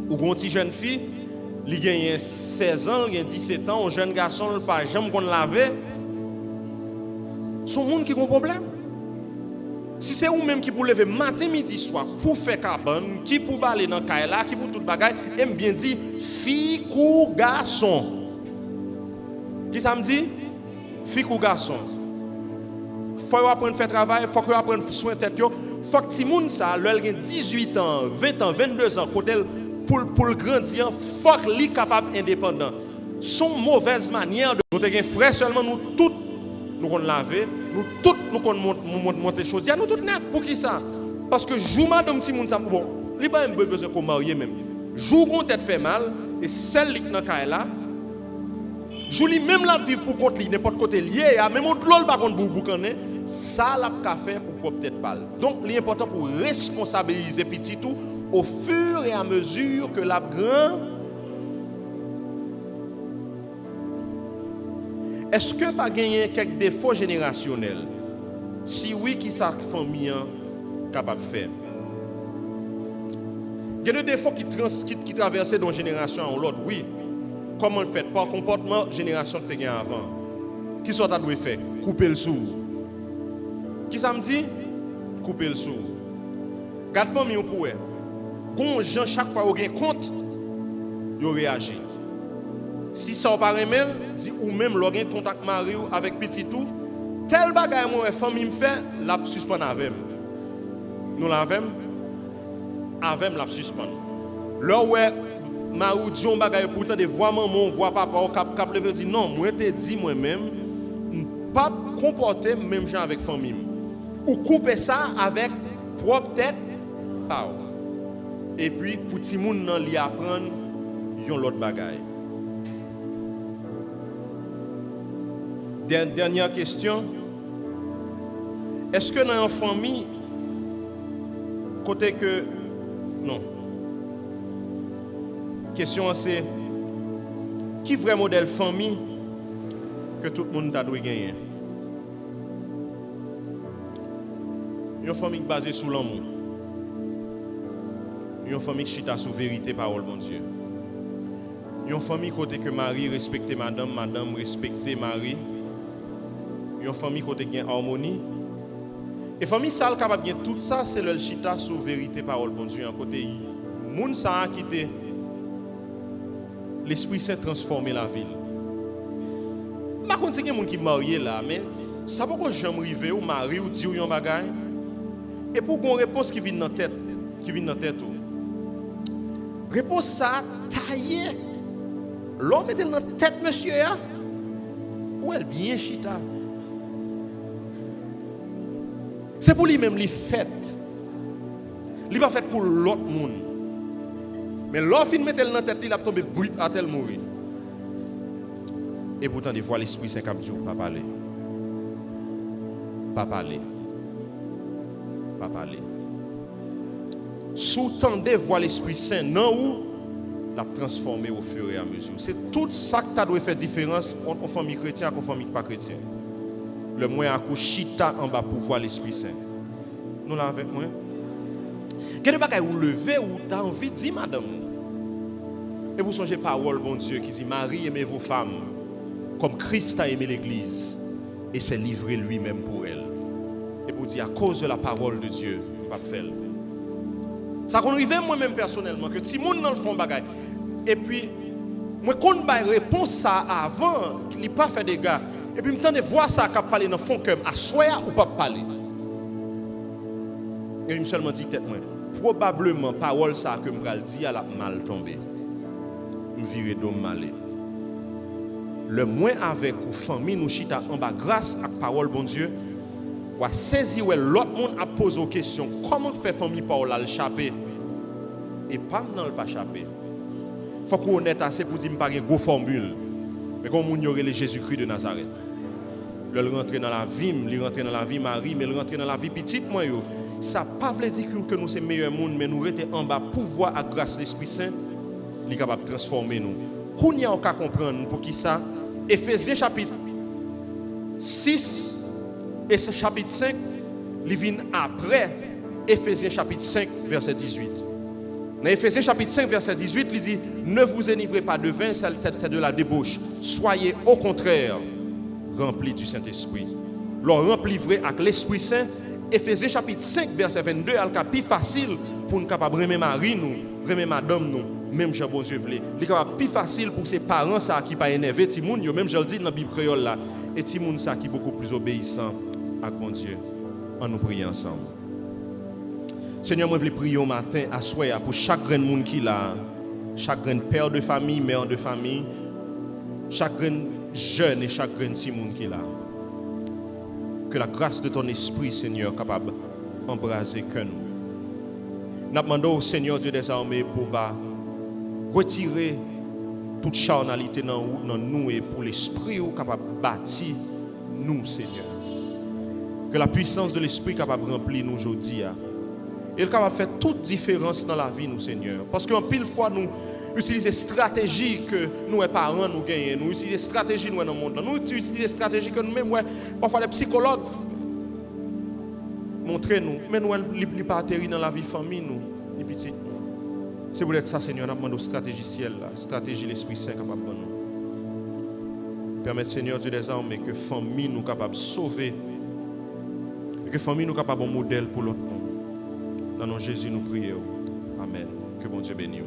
Speaker 1: ou gon petit jeune fille li gagne 16 ans il 17 ans un jeune garçon pas jamais qu'on laver son monde qui a un problème si c'est ou même qui pour lever matin midi soir pour faire cabane qui pour baler dans caille là qui pour toute bagaille aime bien dire fille ou garçon. Qui ça me dit? Fille ou garçon. Faut apprendre à faire travail, faut apprendre soin tête yo. Faut que ti moun ça, l'el gen 18 ans, 20 ans, 22 ans côté pour grandir, faut qu'il capable indépendant. Son mauvaise manière de nous te gen frère seulement nous tous nous qu'on laver, nous tous nous qu'on monter choses. Ya nous tout net pour qui ça? Parce que jou madame ti moun ça bon, il pas besoin qu'on marier même. Jou gon tête fait mal et celle qui dans caille là Jouli même la vivre pour compte li n'importe côté lié même autre lol par contre boucané ça l'a ka faire pour peut-être pas. Donc l'important pour responsabiliser petit tout au fur et à mesure que la grand. Est-ce que pas gagner quelques défauts générationnels? Si oui, qui sa famille capable de faire? Il y a des défauts qui traversent d'une génération à l'autre, oui. Comment le fait? Par comportement génération que tu as avant. Qui sont à doit faire? Couper le sourd. Qui ça me dit? Couper le sourd. Garde famille pour eux. Quand gens chaque fois au gain compte, ils réagissent. Si ça pas remel, dit ou même l'orgain contact mari avec petit tout, tel bagay moi famille me fait, la suspend avec. Nous l'avem avec la suspend. Là ouais Marou dit un bagage pourtant de voir maman, voir papa, cap lever dit non, moi te dit moi-même pas comporter même gens avec famille. Ou couper ça avec propre tête parole. Et puis pour ti moun nan li apprendre yon l'autre bagaille. Dernière question. Est-ce que dans une famille côté que non. Question c'est qui vrai modèle famille que tout le monde doit gagner? Une famille basée sur l'amour. Une famille qui chita sur vérité parole bon Dieu. Une famille côté que Marie respecte madame, madame respecte Marie. Une famille côté qui a harmonie. Et famille ça capable bien tout ça c'est le chita sur vérité parole bon Dieu en côté moun ça a quitté l'Esprit Saint transformer la ville. Par contre, c'est quelqu'un qui est marié là, mais ça pourquoi j'aime arriver ou mari ou dire un bagage et pour qu'on réponse qui vient dans tête, réponse ça taillé. L'homme était dans tête monsieur là. Ou elle bien chita. C'est pour lui même li fait. Li pas fait pour l'autre monde. Mais l'homme fin mettre dans tête, il a tombé brut à tel mourir. Et pourtant des fois l'Esprit Saint cap dit pas parler. Pas parler. Pas parler. Sous-tendez voir l'Esprit Saint non où l'a transformer au fur et à mesure. C'est tout ça qui doit faire différence entre famille chrétienne et famille pas chrétienne. Le moins à coup chita en bas pour voir l'Esprit Saint. Nous là avec moi. Quel bagay ou lever ou t'as envie de dire madame. Et vous songez parole bon Dieu qui dit Marie aimez vos femmes comme Christ a aimé l'église et s'est livré lui-même pour elle. Et pour dire à cause de la parole de Dieu, pas faire. Ça qu'on arrive moi-même personnellement que si moun dans le fond bagay et puis moi qu'on ba réponse ça avant qu'il pas fait des gars et puis me tande voir ça qu'a parler dans fond cœur à soya ou pas parler. Et il me seulement dit tête moi probablement parole ça que m'pral dit à la mal tomber. Me virer d'homme malé. Le moins avec ou famille nous chita en bas grâce à parole bon Dieu ou saisir l'autre monde a posé aux questions comment faire famille parole à l'échapper et pas dans le pas échapper. Faut qu'on honnête assez pour dire pas une gros formule mais comme on y Jésus-Christ de Nazareth. Le rentrer dans la vie, il rentrer dans la vie Marie mais il rentrer dans la vie petite moi yo. Ça pas veut dire que nous c'est meilleur monde mais nous rester en bas pouvoir à grâce l'Esprit Saint il est capable de transformer nous. Qu'on y a on comprendre pour qui ça Éphésiens chapitre 6 et ce chapitre 5 il vient après Éphésiens chapitre 5 verset 18. Dans Éphésiens chapitre 5 verset 18 il dit ne vous enivrez pas de vin c'est de la débauche soyez au contraire remplis du Saint-Esprit. Leur remplis avec l'Esprit Saint. Éphésiens chapitre 5 verset 22 est le plus facile pour nous capable remettre Marie nous remettre madame nous même Jean bon Dieu voulait. Il est plus facile pour ses parents ça qui pas énervé ti moun yo même je le dis dans la Bible créole là et ti moun ça qui beaucoup plus obéissant à bon Dieu. On nous prier ensemble. Seigneur, moi je veux prier au matin à soir pour chaque grand monde qui là, chaque grand père de famille, mère de famille, chaque grand jeune et chaque grand petit monde qui là. Que la grâce de ton esprit Seigneur capable d'embraser que nous. Nous demandons au Seigneur Dieu des armées pour retirer toute charnalité dans nous et pour l'esprit capable de bâtir nous, Seigneur. Que la puissance de l'esprit capable de remplir nous aujourd'hui. Et elle capable de faire toute différence dans la vie, nous, Seigneur. Parce qu'en pile fois, nous utilisons des stratégies que nous, les parents, nous gagnons. Nous utilisons des stratégies nous, dans le monde. Nous utilisons des stratégies que nous-mêmes, parfois les psychologues montrent nous. Mais nous, ne pas atterrir dans la vie famille, nous, les petits. C'est pour être ça, Seigneur, nous demandons stratégie ciel, stratégie l'Esprit Saint capable de nous. Permettre, Seigneur Dieu des armées, que famille nous capable de sauver. Et que famille nous capable de modèle pour l'autre monde. Dans nom de Jésus, nous prions. Amen. Que bon Dieu bénisse.